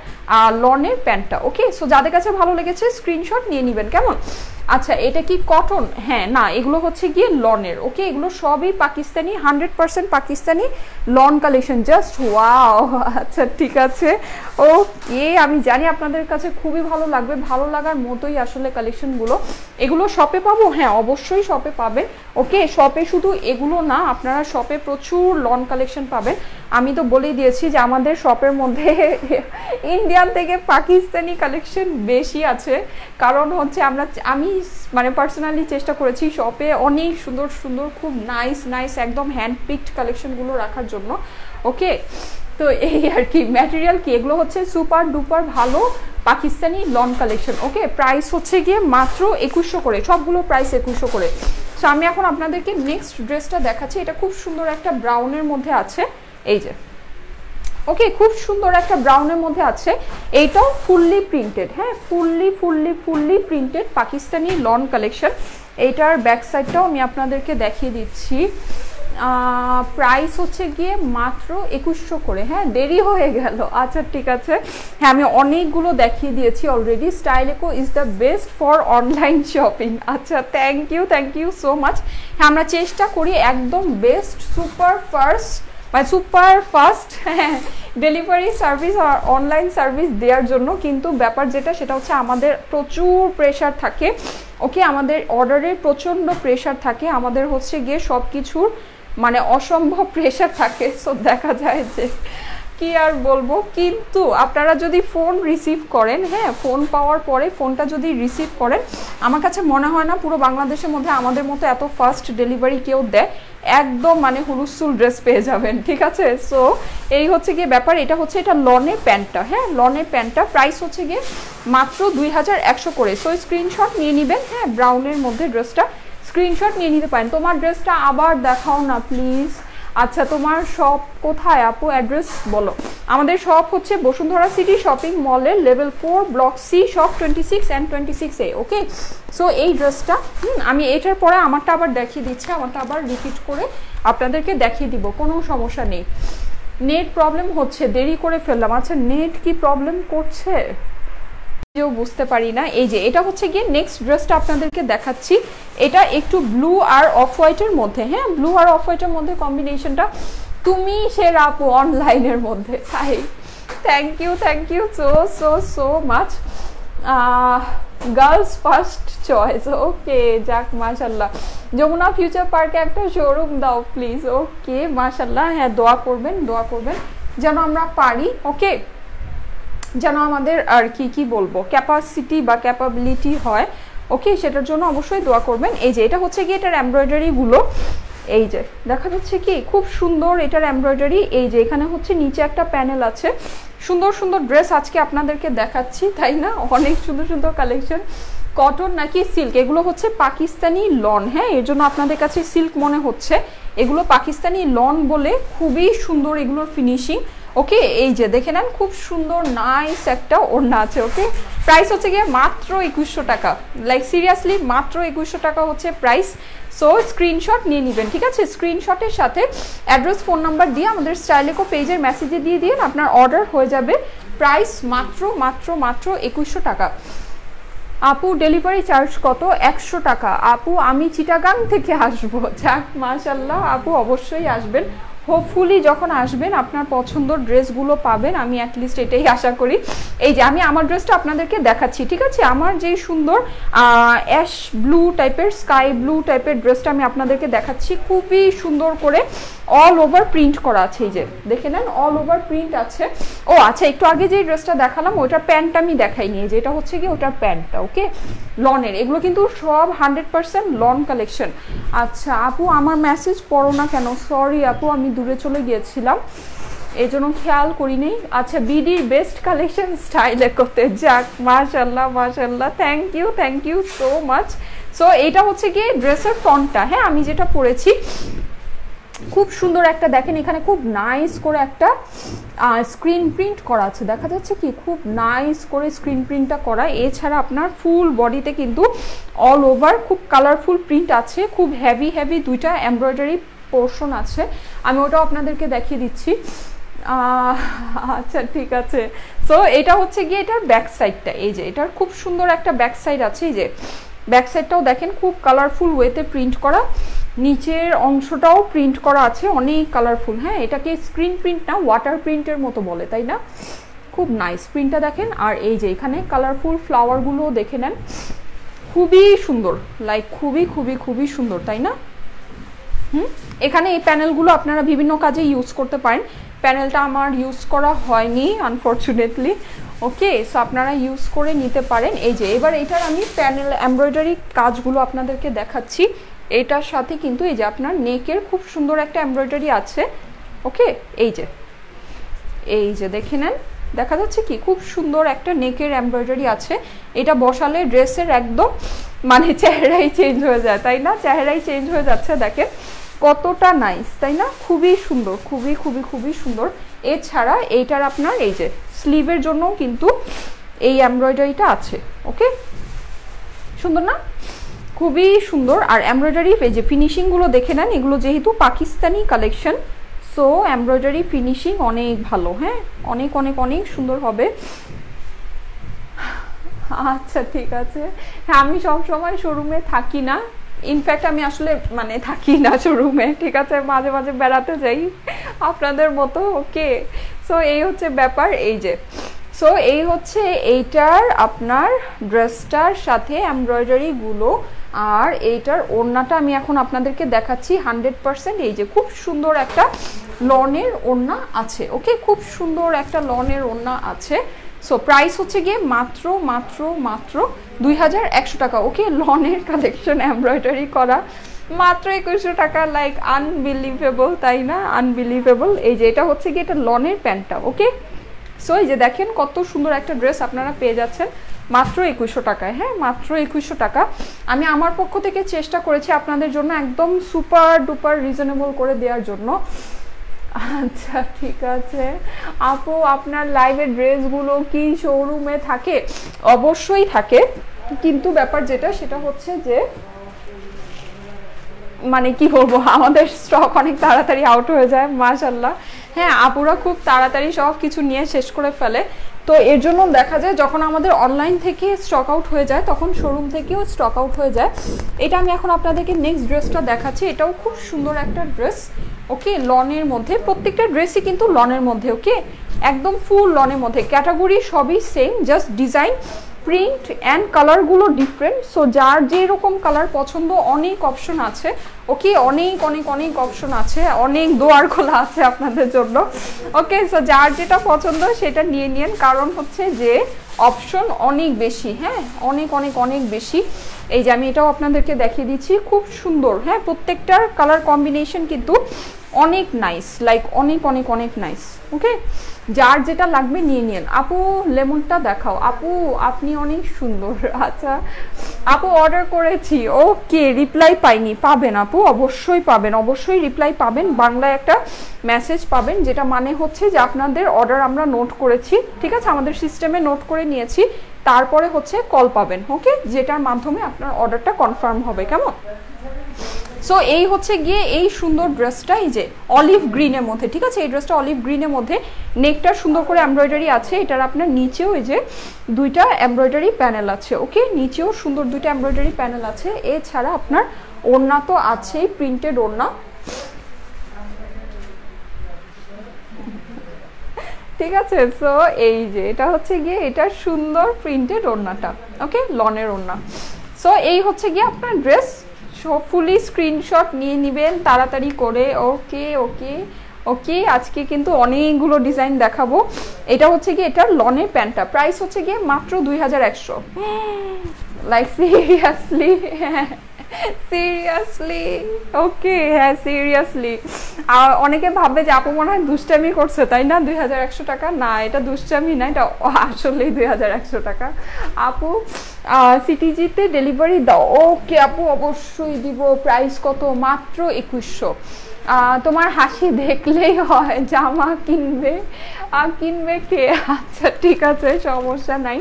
লনের প্যান্টটা। ওকে, সো যাদের কাছে ভালো লেগেছে স্ক্রিনশট নিয়ে নেবেন কেমন। আচ্ছা, এটা কি কটন? হ্যাঁ, না এগুলো হচ্ছে গিয়ে লনের। ওকে, এগুলো সবই Pakistani, 100% Pakistani lawn collection. Just wow. আচ্ছা ঠিক আছে, ওকে, আমি জানি আপনাদের কাছে খুবই ভালো লাগবে, ভালো লাগার মতোই আসলে কালেকশনগুলো। এগুলো শপে পাবো? হ্যাঁ অবশ্যই শপে পাবে। ওকে, শপে শুধু এগুলো না, আপনারা শপে প্রচুর লন কালেকশন পাবেন। আমি তো বলেই দিয়েছি যে আমাদের শপের মধ্যে ইন্ডিয়ান থেকে পাকিস্তানি কালেকশন বেশি আছে, কারণ হচ্ছে আমি মানে পার্সোনালি চেষ্টা করেছি শপে অনেক সুন্দর সুন্দর খুব নাইস নাইস একদম হ্যান্ড পিকড কালেকশনগুলো রাখার জন্য। ওকে, তো এই আর কি। ম্যাটেরিয়াল কি? এগুলো হচ্ছে সুপার ডুপার ভালো পাকিস্তানি লন কালেকশন। ওকে, প্রাইস হচ্ছে গিয়ে মাত্র 2100 করে, সবগুলো প্রাইস 2100 করে। সো আমি এখন আপনাদেরকে নেক্সট ড্রেসটা দেখাচ্ছি। এটা খুব সুন্দর একটা ব্রাউনের মধ্যে আছে, এই যে। ওকে, খুব সুন্দর একটা ব্রাউনের মধ্যে আছে, এইটাও ফুললি প্রিন্টেড, হ্যাঁ fully printed Pakistani lawn collection. এইটার ব্যাক সাইডটাও আমি আপনাদেরকে দেখিয়ে দিচ্ছি। প্রাইস হচ্ছে গিয়ে মাত্র 2100 করে। হ্যাঁ, দেরি হয়ে গেল। আচ্ছা ঠিক আছে, হ্যাঁ আমি অনেকগুলো দেখিয়ে দিয়েছি already. Stylecco is the best for online shopping. আচ্ছা, থ্যাংক ইউ সো মাচ। হ্যাঁ, আমরা চেষ্টা করি একদম best super fast delivery service আর অনলাইন সার্ভিস দেওয়ার জন্য, কিন্তু ব্যাপার যেটা সেটা হচ্ছে আমাদের প্রচুর প্রেশার থাকে। ওকে, আমাদের অর্ডারের প্রচণ্ড প্রেশার থাকে, আমাদের হচ্ছে গিয়ে সব কিছুর মানে অসম্ভব প্রেশার থাকে। সো দেখা যায় যে কি আর বলবো, কিন্তু আপনারা যদি ফোন রিসিভ করেন, হ্যাঁ ফোন পাওয়ার পরে ফোনটা যদি রিসিভ করেন, আমার কাছে মনে হয় না পুরো বাংলাদেশের মধ্যে আমাদের মতো এত ফাস্ট ডেলিভারি কেউ দেয়। একদম মানে হুলুস্থুল ড্রেস পেয়ে যাবেন, ঠিক আছে। সো এই হচ্ছে গিয়ে ব্যাপার। এটা হচ্ছে এটা লনের প্যান্টটা, হ্যাঁ লনের প্যান্টটা প্রাইস হচ্ছে গিয়ে মাত্র 2100 করে। সো স্ক্রিনশট নিয়ে নেবেন, হ্যাঁ ব্রাউনের মধ্যে ড্রেসটা স্ক্রিনশট নিয়ে নিতে পারেন। তোমার ড্রেসটা আবার দেখাও না প্লিজ। আচ্ছা, তোমার শপ কোথায় আপু? অ্যাড্রেস বলো। আমাদের শপ হচ্ছে বসুন্ধরা সিটি শপিং মলের level 4 block C, shop 26 and 26A। Okay, so এই ড্রেসটা আমি এটার পরে আমারটা আবার দেখিয়ে দিচ্ছি, আমারটা আবার রিপিট করে আপনাদেরকে দেখিয়ে দিব, কোনো সমস্যা নেই। নেট প্রবলেম হচ্ছে, দেরি করে ফেললাম। আচ্ছা, নেট কি প্রবলেম করছে বুঝতে পারি না। এই যে এটা হচ্ছে গিয়ে নেক্সট ড্রেসটা আপনাদেরকে দেখাচ্ছি। এটা একটু ব্লু আর অফ হোয়াইটের মধ্যে, হ্যাঁ ব্লু আর অফ হোয়াইটের মধ্যে কম্বিনেশনটা তুমি সেরা আপু অনলাইনের মধ্যে। তাই thank you so much. Girls first choice. Okay, যাক মাশাল্লাহ। যমুনা ফিউচার পার্কে একটা শোরুম দাও প্লিজ। ওকে, মাশাল্লাহ। হ্যাঁ, দোয়া করবেন যেন আমরা পারি। ওকে, যেন আমাদের আর কি বলবো ক্যাপাসিটি বা ক্যাপাবিলিটি হয়। ওকে, সেটার জন্য অবশ্যই দোয়া করবেন। এই যে এটা হচ্ছে কি এটার এমব্রয়ডারিগুলো, এই যে দেখা যাচ্ছে কি খুব সুন্দর এটার এমব্রয়ডারি। এই যে এখানে হচ্ছে নিচে একটা প্যানেল আছে। সুন্দর সুন্দর ড্রেস আজকে আপনাদেরকে দেখাচ্ছি, তাই না? অনেক সুন্দর সুন্দর কালেকশন। কটন নাকি সিল্ক? এগুলো হচ্ছে পাকিস্তানি লন, হ্যাঁ এর জন্য আপনাদের কাছে সিল্ক মনে হচ্ছে, এগুলো পাকিস্তানি লন বলে খুবই সুন্দর এগুলোর ফিনিশিং। ওকে, এই যে দেখে নেন খুব সুন্দর নাইস একটা ওড়না আছে। ওকে, প্রাইস হচ্ছে গিয়ে মাত্র 2100 টাকা। লাইক সিরিয়াসলি মাত্র 2100 টাকা হচ্ছে প্রাইস। সো স্ক্রিনশট নিয়ে নেবেন, ঠিক আছে। স্ক্রিনশটের সাথে অ্যাড্রেস ফোন নাম্বার দিয়ে আমাদের স্টাইলেকো পেজের মেসেজে দিয়ে দিন, আপনার অর্ডার হয়ে যাবে। প্রাইস মাত্র 2100 টাকা। আপু ডেলিভারি চার্জ কত? 100 টাকা। আপু আমি চিটাগাং থেকে আসবো। যাক মাশাল্লাহ, আপু অবশ্যই আসবেন, হোপফুলি যখন আসবেন আপনার পছন্দের ড্রেসগুলো পাবেন, আমি অ্যাটলিস্ট এটাই আশা করি। এই যে আমি আমার ড্রেসটা আপনাদেরকে দেখাচ্ছি, ঠিক আছে? আমার যে সুন্দর অ্যাশ ব্লু টাইপের, স্কাই ব্লু টাইপের ড্রেসটা আমি আপনাদেরকে দেখাচ্ছি, খুবই সুন্দর করে অল ওভার প্রিন্ট করা আছে। এই যে দেখে নেন, অল ওভার প্রিন্ট আছে। ও আচ্ছা, একটু আগে যে ড্রেসটা দেখালাম ওইটার প্যান্টটা আমি দেখাইনি, যেটা হচ্ছে কি ওটার প্যান্টটা, ওকে, লনের। এগুলো কিন্তু সব 100% লন কালেকশন। আচ্ছা আপু, আমার মেসেজ পড়ো না কেন? সরি আপু, আমি দূরে চলে গিয়েছিলাম, এই জন্য খেয়াল করিনি। আচ্ছা, বিডির বেস্ট কালেকশন স্টাইলে করতে, যাক মাশাল্লাহ মাশাল্লাহ, thank you so much. So এইটা হচ্ছে গিয়ে ড্রেসের ফন্টটা, হ্যাঁ, আমি যেটা পরেছি খুব সুন্দর একটা, দেখেন এখানে খুব নাইস করে একটা স্ক্রিন প্রিন্ট করা আছে, দেখা যাচ্ছে কি, খুব নাইস করে স্ক্রিন প্রিন্টটা করা। এছাড়া আপনার ফুল বডিতে কিন্তু অল ওভার খুব কালারফুল প্রিন্ট আছে, খুব হেভি দুইটা এমব্রয়ডারি পোর্শন আছে, আমি ওটাও আপনাদেরকে দেখিয়ে দিচ্ছি। আচ্ছা ঠিক আছে। সো এটা হচ্ছে গিয়ে এটার ব্যাক সাইডটা, এই যে এটার খুব সুন্দর একটা ব্যাক সাইড আছে, এই যে ব্যাক সাইডটাও দেখেন খুব কালারফুল ওয়েতে প্রিন্ট করা, নিচের অংশটাও প্রিন্ট করা আছে অনেক কালারফুল। হ্যাঁ, এটাকে স্ক্রিন প্রিন্ট না, ওয়াটার প্রিন্টের মতো বলে, তাই না? খুব নাইস প্রিন্টটা দেখেন। আর এই যে এখানে কালারফুল ফ্লাওয়ারগুলো দেখে নেন, খুবই সুন্দর, লাইক খুবই সুন্দর, তাই না? এখানে এই প্যানেলগুলো আপনারা বিভিন্ন কাজে ইউজ করতে পারেন। প্যানেলটা আমার ইউজ করা হয়নি আনফরচুনেটলি, ওকে, সো আপনারা ইউজ করে নিতে পারেন। এই যে এবার এটার আমি প্যানেল এমব্রয়ডারি কাজগুলো আপনাদেরকে দেখাচ্ছি। এটার সাথে কিন্তু এই যে আপনার নেকের খুব সুন্দর একটা এমব্রয়ডারি আছে, ওকে, এই যে দেখে নেন, দেখা যাচ্ছে কি, খুব সুন্দর একটা নেকের এমব্রয়ডারি আছে। এটা বসালে ড্রেসের একদম মানে চেহারাই চেঞ্জ হয়ে যায়, তাই না? চেহারাই চেঞ্জ হয়ে যাচ্ছে, দেখেন কতটা নাইস, তাই না? খুবই সুন্দর, খুবই সুন্দর। এছাড়া এইটার আপনার এই যে স্লিভের জন্য কিন্তু এই এমব্রয়ডারিটা আছে, ওকে, সুন্দর না? খুবই সুন্দর। আর এমব্রয়ডারি এই যে ফিনিশিংগুলো দেখে নেন, এগুলো যেহেতু Pakistani collection, so embroidery finishing অনেক ভালো, হ্যাঁ, অনেক সুন্দর হবে। আচ্ছা ঠিক আছে। হ্যাঁ, আমি সবসময় শোরুমে থাকি না, ইনফ্যাক্ট আমি আসলে মানে থাকি না শোরুমে, ঠিক আছে, মাঝে বেড়াতে যাই আপনাদের মতো, ওকে। সো এই হচ্ছে ব্যাপার, এই যে সো এই হচ্ছে এইটার আপনার ড্রেসটার সাথে এমব্রয়ডারিগুলো। আর এইটার ওড়নাটা আমি এখন আপনাদেরকে দেখাচ্ছি 100%, এই যে খুব সুন্দর একটা লনের ওড়না আছে, ওকে, খুব সুন্দর একটা লনের ওড়না আছে। সো প্রাইস হচ্ছে গিয়ে মাত্র 2100 টাকা, ওকে। লনের কালেকশন এমব্রয়ডারি করা মাত্র 2100 টাকা, লাইক আনবিলিভেবল, তাই না? আনবিলিভেবল। এই যে এটা হচ্ছে গিয়ে এটা লনের প্যান্টটা, ওকে। সো এই যে দেখেন কত সুন্দর একটা ড্রেস আপনারা পেয়ে যাচ্ছেন মাত্র 2100 টাকায়, হ্যাঁ, মাত্র 2100 টাকা। আমি আমার পক্ষ থেকে চেষ্টা করেছি আপনাদের জন্য একদম সুপার ডুপার রিজনেবল করে দেওয়ার জন্য। আচ্ছা ঠিক আছে আপু, আপনার লাইভের ড্রেসগুলো কি শোরুমে থাকে? অবশ্যই থাকে, কিন্তু ব্যাপার যেটা সেটা হচ্ছে যে মানে কি বলবো, আমাদের স্টক অনেক তাড়াতাড়ি আউট হয়ে যায় মাশাআল্লাহ। হ্যাঁ, আপুরা খুব তাড়াতাড়ি সব কিছু নিয়ে শেষ করে ফেলে, তো এর জন্য দেখা যায় যখন আমাদের অনলাইন থেকে স্টক আউট হয়ে যায় তখন শোরুম থেকেও স্টক আউট হয়ে যায়। এটা আমি এখন আপনাদেরকে নেক্সট ড্রেসটা দেখাচ্ছি, এটাও খুব সুন্দর একটা ড্রেস, ওকে, লনের মধ্যে। প্রত্যেকটা ড্রেসই কিন্তু লনের মধ্যে, ওকে, একদম ফুল লনের মধ্যে। ক্যাটাগরি সবই same, just design, print and কালারগুলো ডিফারেন্ট। সো যার যেরকম কালার পছন্দ অনেক অপশন আছে, ওকে, অনেক অপশন আছে, অনেক দোয়ার খোলা আছে আপনাদের জন্য, ওকে। সো যার যেটা পছন্দ সেটা নিয়ে নিন, কারণ হচ্ছে যে অপশন অনেক বেশি, হ্যাঁ, অনেক বেশি। এই যে আমি এটাও আপনাদেরকে দেখিয়ে দিচ্ছি, খুব সুন্দর, হ্যাঁ, প্রত্যেকটার কালার কম্বিনেশন কিন্তু অনেক নাইস, লাইক অনেক নাইস, ওকে। যার যেটা লাগবে নিয়ে নিন। আপু লেমনটা দেখাও। আপু আপনি অনেক সুন্দর। আচ্ছা আপু অর্ডার করেছি, ওকে, রিপ্লাই পাইনি। পাবেন আপু, অবশ্যই পাবেন, অবশ্যই রিপ্লাই পাবেন, বাংলায় একটা মেসেজ পাবেন, যেটা মানে হচ্ছে যে আপনাদের অর্ডার আমরা নোট করেছি, ঠিক আছে, আমাদের সিস্টেমে নোট করে নিয়েছি, তারপরে হচ্ছে কল পাবেন, ওকে, যেটার মাধ্যমে আপনার অর্ডারটা কনফার্ম হবে, কেমন? সো এই হচ্ছে গিয়ে এই সুন্দর ড্রেসটা, এই যে অলিভ গ্রিনের মধ্যে, ঠিক আছে, এই ড্রেসটা অলিভ গ্রিনের মধ্যে, নেকটা সুন্দর করে এমব্রয়ডারি আছে, এটার আপনার নিচেও এই যে দুইটা এমব্রয়ডারি প্যানেল আছে, ওকে, নিচেও সুন্দর দুইটা এমব্রয়ডারি প্যানেল আছে। এছাড়া আপনার ওড়না তো আছেই, প্রিন্টেড ওড়না, ঠিক আছে। সো এই যে এটা হচ্ছে গিয়ে এটা সুন্দর প্রিন্টেড ওড়নাটা, ওকে, লনের ওড়না। সো এই হচ্ছে গিয়ে আপনার ড্রেস। ফুলি স্ক্রিনশট নিয়ে নেবেন তাড়াতাড়ি করে। ওকে ওকে ওকে, আজকে কিন্তু অনেকগুলো ডিজাইন দেখাবো। এটা হচ্ছে গিয়ে এটার লনের প্যান্টটা, প্রাইস হচ্ছে গিয়ে মাত্র 2100। Like seriously? সিরিয়াসলি? ওকে, হ্যাঁ সিরিয়াসলি। আর অনেকে ভাববে যে আপু মনে হয় দুষ্টামি করছে, তাই না? 2100 টাকা না, এটা দুষ্টামি না, এটা আসলেই 2100 টাকা। আপু সিটিজিতে ডেলিভারি দাও? ওকে আপু, অবশ্যই দিব। প্রাইস কত? মাত্র 2100। তোমার হাসি দেখলেই হয়, জামা কিনবে কিনবে কে? আচ্ছা ঠিক আছে, সমস্যা নাই।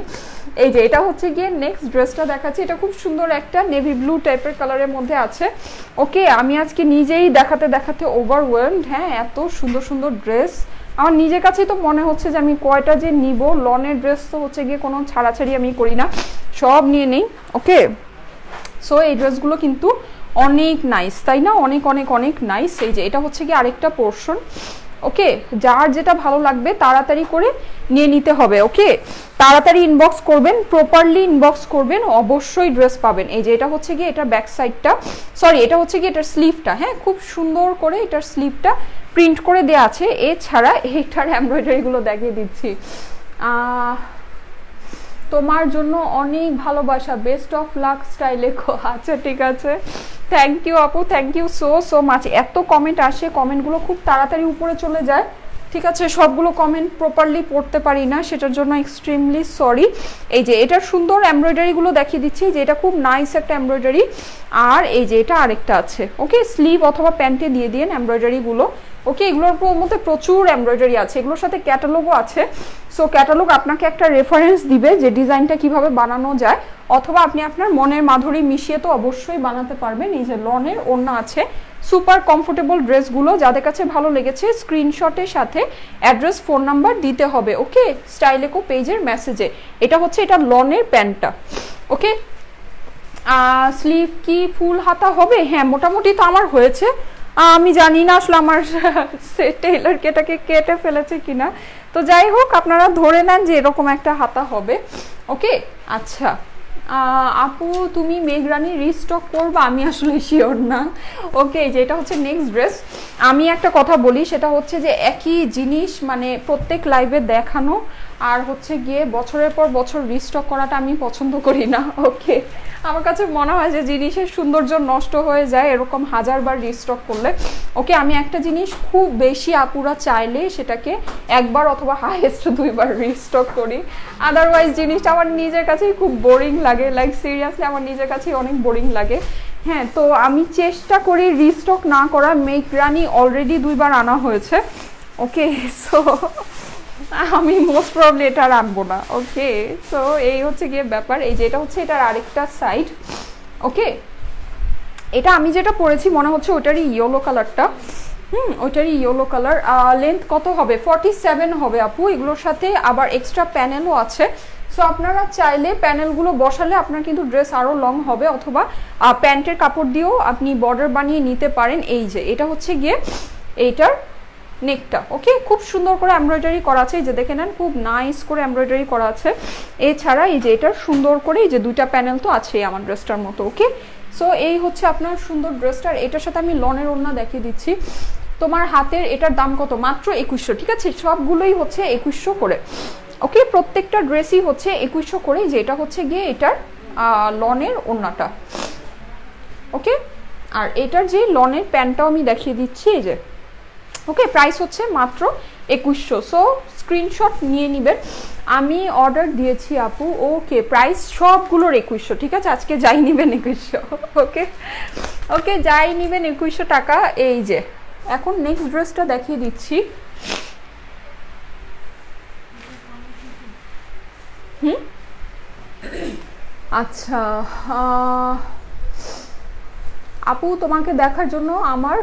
এই যে এটা হচ্ছে গিয়ে নেক্সট ড্রেসটা দেখাচ্ছি। এটা খুব সুন্দর একটা নেভি ব্লু টাইপের কালারের মধ্যে আছে। ওকে, আমি আজকে নিজেই দেখাতে দেখাতে ওভারওয়েলমড। হ্যাঁ, এত সুন্দর সুন্দর ড্রেস আমার নিজের কাছেই তো মনে হচ্ছে যে আমি কয়টা যে নিব। লনের ড্রেস তো হচ্ছে গিয়ে কোনো ছাড়াছাড়ি আমি করি না, সব নিয়ে নেই। ওকে, সো এই ড্রেসগুলো কিন্তু অনেক নাইস, তাই না? অনেক অনেক অনেক নাইস। এই যে এটা হচ্ছে গিয়ে আরেকটা পোর্শন। ওকে, যার যেটা ভালো লাগবে তাড়াতাড়ি করে নিয়ে নিতে হবে। ওকে, তাড়াতাড়ি ইনবক্স করবেন, প্রপারলি ইনবক্স করবেন, অবশ্যই ড্রেস পাবেন। এই যে এটা হচ্ছে গিয়ে এটার ব্যাক সাইডটা, সরি এটা হচ্ছে গিয়ে এটার স্লিভটা। হ্যাঁ, খুব সুন্দর করে এটার স্লিভটা প্রিন্ট করে দেওয়া আছে। এছাড়া এইটার এমব্রয়ডারিগুলো দেখিয়ে দিচ্ছি। তোমার জন্য অনেক ভালোবাসা, বেস্ট অফ লাক স্টাইলে। আচ্ছা ঠিক আছে, থ্যাংক ইউ আপু, thank you so so much. এত কমেন্ট আসে, কমেন্টগুলো খুব তাড়াতাড়ি উপরে চলে যায়। ঠিক আছে, সবগুলো কমেন্ট প্রপারলি পড়তে পারি না, সেটার জন্য এক্সট্রিমলি সরি। এই যে এটার সুন্দর এমব্রয়ডারিগুলো দেখিয়ে দিচ্ছি, যে এটা খুব নাইস একটা এমব্রয়ডারি। আর এই যে এটা আরেকটা আছে। ওকে, স্লিভ অথবা প্যান্টে দিয়ে দিন এমব্রয়ডারিগুলো। ওকে, এগুলোর মধ্যে প্রচুর এমব্রয়ডারি আছে, এগুলোর সাথে ক্যাটালগও আছে। সো ক্যাটালগ আপনাকে একটা রেফারেন্স দিবে যে ডিজাইনটা কিভাবে বানানো যায়, অথবা আপনি আপনার মনের মাধুরী মিশিয়ে তো অবশ্যই বানাতে পারবেন। এই যে লনের ওড়না আছে, সুপার কমফোর্টেবল ড্রেসগুলো। যাদের কাছে ভালো লেগেছে স্ক্রিনশটের সাথে অ্যাড্রেস, ফোন নাম্বার দিতে হবে। ওকে, স্টাইলেকো পেজের মেসেজে। এটা হচ্ছে এটা লনের প্যান্টটা। ওকে, স্লিভ কি ফুল হাতা হবে? হ্যাঁ, মোটামুটি তো আমার হয়েছে। আমি জানি না আসলে আমার টেইলারকে এটাকে কেটে ফেলেছে কিনা। তো যাই হোক, আপনারা ধরে নেন যে এরকম একটা হাতা হবে। ওকে, আচ্ছা আপু তুমি মেঘরানি রিস্টক করবা? আমি আসলে শিওর না। ওকে, যেটা হচ্ছে নেক্সট ড্রেস। আমি একটা কথা বলি, সেটা হচ্ছে যে একই জিনিস মানে প্রত্যেক লাইভে দেখানো আর হচ্ছে গিয়ে বছরের পর বছর রিস্টক করাটা আমি পছন্দ করি না। ওকে, আমার কাছে মনে হয় যে জিনিসের সৌন্দর্য নষ্ট হয়ে যায় এরকম হাজারবার রিস্টক করলে। ওকে, আমি একটা জিনিস খুব বেশি আপুরা চাইলে সেটাকে একবার অথবা হাইয়েস্ট 2বার রিস্টক করি, আদারওয়াইজ জিনিসটা আমার নিজের কাছেই খুব বোরিং লাগে। লাইক সিরিয়াসলি আমার নিজের কাছেই অনেক বোরিং লাগে। হ্যাঁ, তো আমি চেষ্টা করি রিস্টক না করা। মেঘরানি অলরেডি 2বার আনা হয়েছে। ওকে, সো আমি মোস্ট প্রবলি এটা রাখবো না। ওকে, সো এই হচ্ছে গিয়ে ব্যাপার। এই যে এটা হচ্ছে এটার আরেকটা সাইড। ওকে, এটা আমি যেটা পরেছি মনে হচ্ছে ওটারই ইয়েলো কালারটা। ওইটারই ইয়েলো কালার। লেন্থ কত হবে? 47 হবে আপু। এগুলোর সাথে আবার এক্সট্রা প্যানেলও আছে। সো আপনারা চাইলে প্যানেলগুলো বসালে আপনার কিন্তু ড্রেস আরও লং হবে, অথবা প্যান্টের কাপড় দিয়েও আপনি বর্ডার বানিয়ে নিতে পারেন। এই যে এটা হচ্ছে গিয়ে এইটার নেকটা। ওকে, খুব সুন্দর করে এমব্রয়ডারি করা আছে। এই যে দেখে নেন, খুব নাইস করে এমব্রয়ডারি করা আছে। এছাড়া এই যে এটার সুন্দর করে এই যে 2টা প্যানেল তো আছেই আমার ড্রেসটার মতো। ওকে, সো এই হচ্ছে আপনার সুন্দর ড্রেসটার। এটার সাথে আমি লনের ওড়না দেখিয়ে দিচ্ছি। তোমার হাতের এটার দাম কত? মাত্র 2100। ঠিক আছে, সবগুলোই হচ্ছে 2100 করে। ওকে, প্রত্যেকটা ড্রেসই হচ্ছে 2100 করে। যে এটা হচ্ছে গিয়ে এটার লনের ওড়নাটা। ওকে, আর এটার যে লনের প্যান্টটাও আমি দেখিয়ে দিচ্ছি। এই যে ওকে, প্রাইস হচ্ছে মাত্র 2100। সো স্ক্রিনশট নিয়ে নেবেন। আমি অর্ডার দিয়েছি আপু। ওকে, প্রাইস সবগুলোর 2100। ঠিক আছে, আজকে যাই নেবেন 2100। ওকে ওকে, যাই নেবেন 2100 টাকা। এই যে এখন নেক্সট ড্রেসটা দেখিয়ে দিচ্ছি। আচ্ছা আপু, তোমাকে দেখার জন্য আমার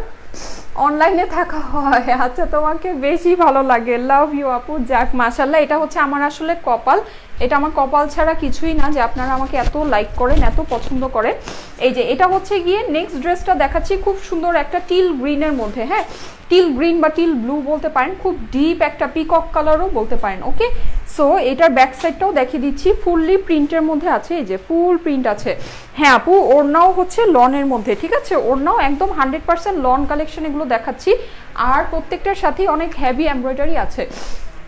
অনলাইনে থাকা হয়। আচ্ছা, তোমাকে বেশি ভালো লাগে, লাভ ইউ আপু। যাক মাশাআল্লাহ, এটা হচ্ছে আমার আসলে কপাল, এটা আমার কপাল ছাড়া কিছুই না যে আপনারা আমাকে এত লাইক করেন, এত পছন্দ করেন। এই যে এটা হচ্ছে গিয়ে নেক্সট ড্রেসটা দেখাচ্ছি, খুব সুন্দর একটা টিল গ্রিনের মধ্যে, হ্যাঁ টিল গ্রিন বা টিল ব্লু বলতে পারেন, খুব ডিপ একটা পিকক কালারও বলতে পারেন। ওকে, সো এটার ব্যাক সাইডটাও দেখিয়ে দিচ্ছি, ফুললি প্রিন্টের মধ্যে আছে, এই যে ফুল প্রিন্ট আছে। হ্যাঁ আপু, ওড়নাও হচ্ছে লনের মধ্যে, ঠিক আছে, ওড়নাও একদম 100% লন কালেকশন এগুলো দেখাচ্ছি। আর প্রত্যেকটার সাথেই অনেক হেভি এমব্রয়ডারি আছে।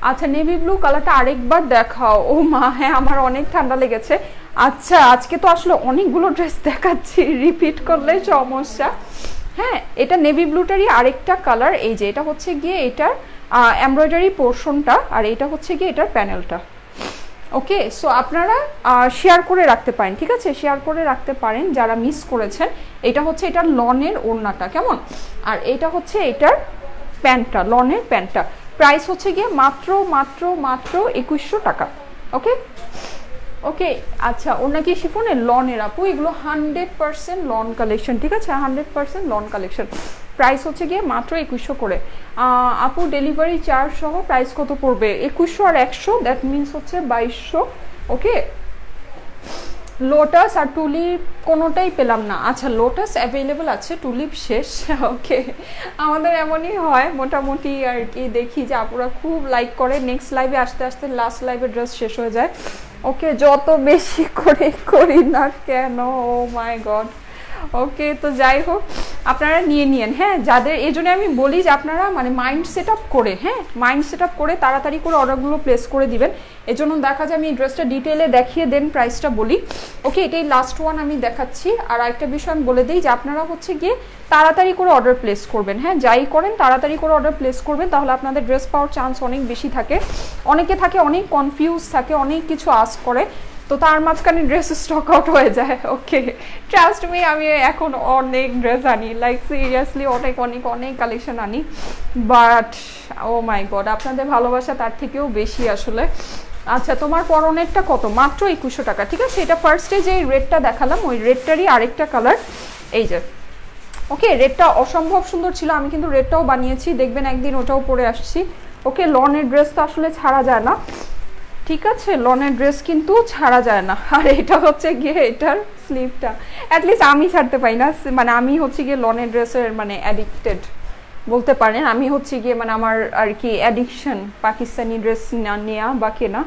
আচ্ছা, নেভি ব্লু কালারটা আরেকবার দেখাও। ও মা, হ্যাঁ আমার অনেক ঠান্ডা লেগেছে। আচ্ছা, আজকে তো আসলে অনেকগুলো ড্রেস দেখাচ্ছি, রিপিট করলে সমস্যা। হ্যাঁ, এটা নেভি ব্লুটারই আরেকটা কালার। এই যে এটা হচ্ছে গিয়ে এটার এমব্রয়ডারি পোর্শনটা, আর এটা হচ্ছে গিয়ে এটার প্যানেলটা। ওকে, সো আপনারা শেয়ার করে রাখতে পারেন, ঠিক আছে, শেয়ার করে রাখতে পারেন যারা মিস করেছেন। এটা হচ্ছে এটার লনের ওড়নাটা, কেমন, আর এটা হচ্ছে এটার প্যান্টটা, লনের প্যান্টটা। প্রাইস হচ্ছে গিয়ে মাত্র মাত্র মাত্র 2100 টাকা। ওকে ওকে, আচ্ছা, ওনা কি শিফনের লনের আপু, এগুলো 100% লন কালেকশন, ঠিক আছে, 100% লন কালেকশন। প্রাইস হচ্ছে গিয়ে মাত্র 2100 করে। আপু ডেলিভারি চার্জ সহ প্রাইস কত পড়বে? 2100 আর 100, দ্যাট মিনস হচ্ছে 2200। ওকে, লোটাস আর টুলিপ কোনোটাই পেলাম না। আচ্ছা, লোটাস অ্যাভেলেবল আছে, টুলিপ শেষ। ওকে, আমাদের এমনই হয় মোটামুটি আর কি, দেখি যে আপুরা খুব লাইক করে, নেক্সট লাইভে আসতে আসতে লাস্ট লাইভে ড্রেস শেষ হয়ে যায়। ওকে, যত বেশি করে করি না কেন, ও মাই গড। ওকে, তো যাই হোক, আপনারা নিয়ে নিন, হ্যাঁ, যাদের, এই জন্য আমি বলি যে আপনারা মানে মাইন্ড সেট আপ করে, হ্যাঁ মাইন্ড সেট আপ করে তাড়াতাড়ি করে অর্ডারগুলো প্লেস করে দিবেন। এজন্য দেখা যায় আমি ড্রেসটা ডিটেলে দেখিয়ে দেন, প্রাইসটা বলি। ওকে, এটাই লাস্ট ওয়ান আমি দেখাচ্ছি। আর একটা বিষয় আমি বলে দিই যে আপনারা হচ্ছে গিয়ে তাড়াতাড়ি করে অর্ডার প্লেস করবেন, হ্যাঁ যাই করেন তাড়াতাড়ি করে অর্ডার প্লেস করবেন, তাহলে আপনাদের ড্রেস পাওয়ার চান্স অনেক বেশি থাকে। অনেকে থাকে অনেক কনফিউজ থাকে, অনেক কিছু আস্ক করে, তো তার মাঝখানে ড্রেস স্টক আউট হয়ে যায়। ওকে, ট্রাস্ট মি, আমি এখন অনেক ড্রেস আনি, লাইক সিরিয়াসলি অনেক অনেক অনেক কালেকশন আনি, বাট ও মাই গড, আপনাদের ভালোবাসা তার থেকেও বেশি আসলে। আচ্ছা, তোমার পরনেরটা কত? মাত্র 2100 টাকা, ঠিক আছে। এটা ফার্স্টে যে রেডটা দেখালাম ওই রেডটারই আরেকটা কালার, এই যে। ওকে, রেডটা অসম্ভব সুন্দর ছিল, আমি কিন্তু রেডটাও বানিয়েছি, দেখবেন একদিন ওটাও পরে আসছি। ওকে, লনের ড্রেস তো আসলে ছাড়া যায় না, ঠিক আছে, লনের ড্রেস কিন্তু ছাড়া যায় না। আর এটা হচ্ছে গিয়ে এটার স্লিভটা, অ্যাটলিস্ট আমি ছাড়তে পারি না, মানে আমি হচ্ছে গিয়ে লনের ড্রেসের মানে অ্যাডিক্টেড বলতে পারেন। আমি হচ্ছে গিয়ে মানে আমার আর কি অ্যাডিকশন পাকিস্তানি ড্রেস নেওয়া বা কেনা।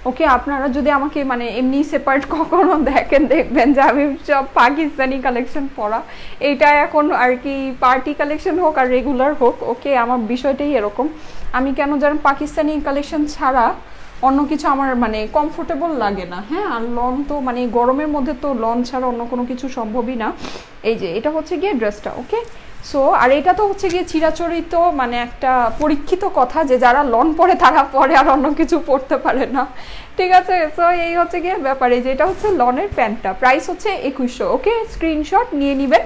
ওকে, আপনারা যদি আমাকে মানে এমনি সেপারেট কখনো দেখেন, দেখবেন যে আমি সব পাকিস্তানি কালেকশন পরা, এইটা এখন আর কি পার্টি কালেকশন হোক আর রেগুলার হোক। ওকে, আমার বিষয়টাই এরকম, আমি কেন যেন পাকিস্তানি কালেকশন ছাড়া অন্য কিছু আমার মানে কমফোর্টেবল লাগে না। হ্যাঁ, আর লন তো মানে গরমের মধ্যে তো লন ছাড়া অন্য কোনো কিছু সম্ভবই না। এই যে এটা হচ্ছে গিয়ে ড্রেসটা। ওকে, সো আর এটা তো হচ্ছে গিয়ে চিরাচরিত মানে একটা পরীক্ষিত কথা যে যারা লন পরে তারা পরে আর অন্য কিছু পরতে পারে না, ঠিক আছে। সো এই হচ্ছে গিয়ে ব্যাপারে, যে এটা হচ্ছে লনের প্যান্টটা, প্রাইস হচ্ছে 2100। ওকে, স্ক্রিনশট নিয়ে নেবেন,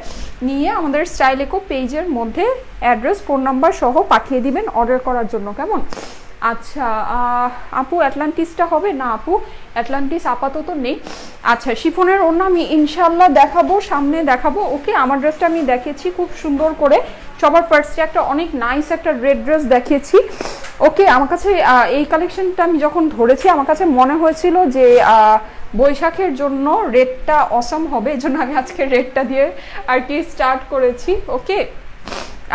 নিয়ে আমাদের স্টাইল ইকো পেজের মধ্যে অ্যাড্রেস ফোন নাম্বার সহ পাঠিয়ে দিবেন অর্ডার করার জন্য, কেমন। আচ্ছা, আপু অ্যাটলান্টিসটা হবে না? আপু অ্যাটলান্টিস আপাতত নেই। আচ্ছা, শিফনের ওড়না আমি ইনশাল্লাহ দেখাবো, সামনে দেখাবো। ওকে, আমার ড্রেসটা আমি দেখিয়েছি খুব সুন্দর করে, সবার ফার্স্টে একটা অনেক নাইস একটা রেড ড্রেস দেখিয়েছি। ওকে, আমার কাছে এই কালেকশনটা আমি যখন ধরেছি আমার কাছে মনে হয়েছিল যে বৈশাখের জন্য রেডটা অসম হবে, এই জন্য আমি আজকে রেডটা দিয়ে আর কি স্টার্ট করেছি। ওকে,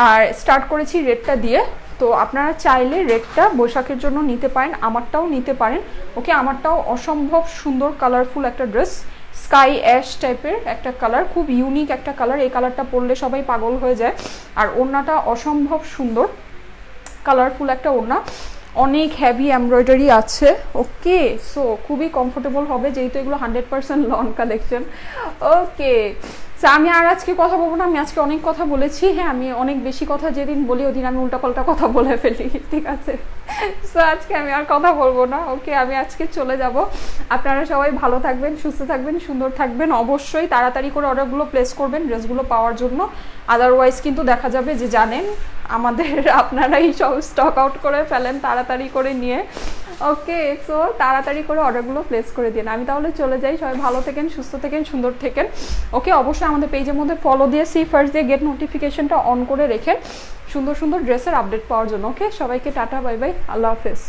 আর স্টার্ট করেছি রেডটা দিয়ে। তো আপনারা চাইলে রেডটা বৈশাখের জন্য নিতে পারেন, আমারটাও নিতে পারেন। ওকে, আমারটাও অসম্ভব সুন্দর কালারফুল একটা ড্রেস, স্কাই অ্যাশ টাইপের একটা কালার, খুব ইউনিক একটা কালার, এই কালারটা পরলে সবাই পাগল হয়ে যায়। আর ওড়নাটা অসম্ভব সুন্দর কালারফুল একটা ওড়না, অনেক হেভি এমব্রয়ডারি আছে। ওকে, সো খুবই কমফোর্টেবল হবে, যেহেতু এগুলো 100% লন কালেকশন। ওকে, আমি আর আজকে কথা বলবো না, আমি আজকে অনেক কথা বলেছি। হ্যাঁ, আমি অনেক বেশি কথা যেদিন বলি ওদিন আমি উল্টাপাল্টা কথা বলে ফেলি, ঠিক আছে। সো আজকে আমি আর কথা বলবো না। ওকে, আমি আজকে চলে যাব। আপনারা সবাই ভালো থাকবেন, সুস্থ থাকবেন, সুন্দর থাকবেন। অবশ্যই তাড়াতাড়ি করে অর্ডারগুলো প্লেস করবেন ড্রেসগুলো পাওয়ার জন্য, আদারওয়াইজ কিন্তু দেখা যাবে যে জানেন আমাদের আপনারাই সব স্টক আউট করে ফেলেন তাড়াতাড়ি করে নিয়ে। ওকে, সো তাড়াতাড়ি করে অর্ডারগুলো প্লেস করে দিন। আমি তাহলে চলে যাই, সবাই ভালো থাকেন, সুস্থ থাকেন, সুন্দর থাকেন। ওকে, অবশ্যই আমাদের পেজের মধ্যে ফলো দিয়ে সি ফার্স্ট দিয়ে গেট নোটিফিকেশনটা অন করে রেখে সুন্দর সুন্দর ড্রেসের আপডেট পাওয়ার জন্য। ওকে, সবাইকে টাটা, বাই বাই, আল্লাহ হাফেজ।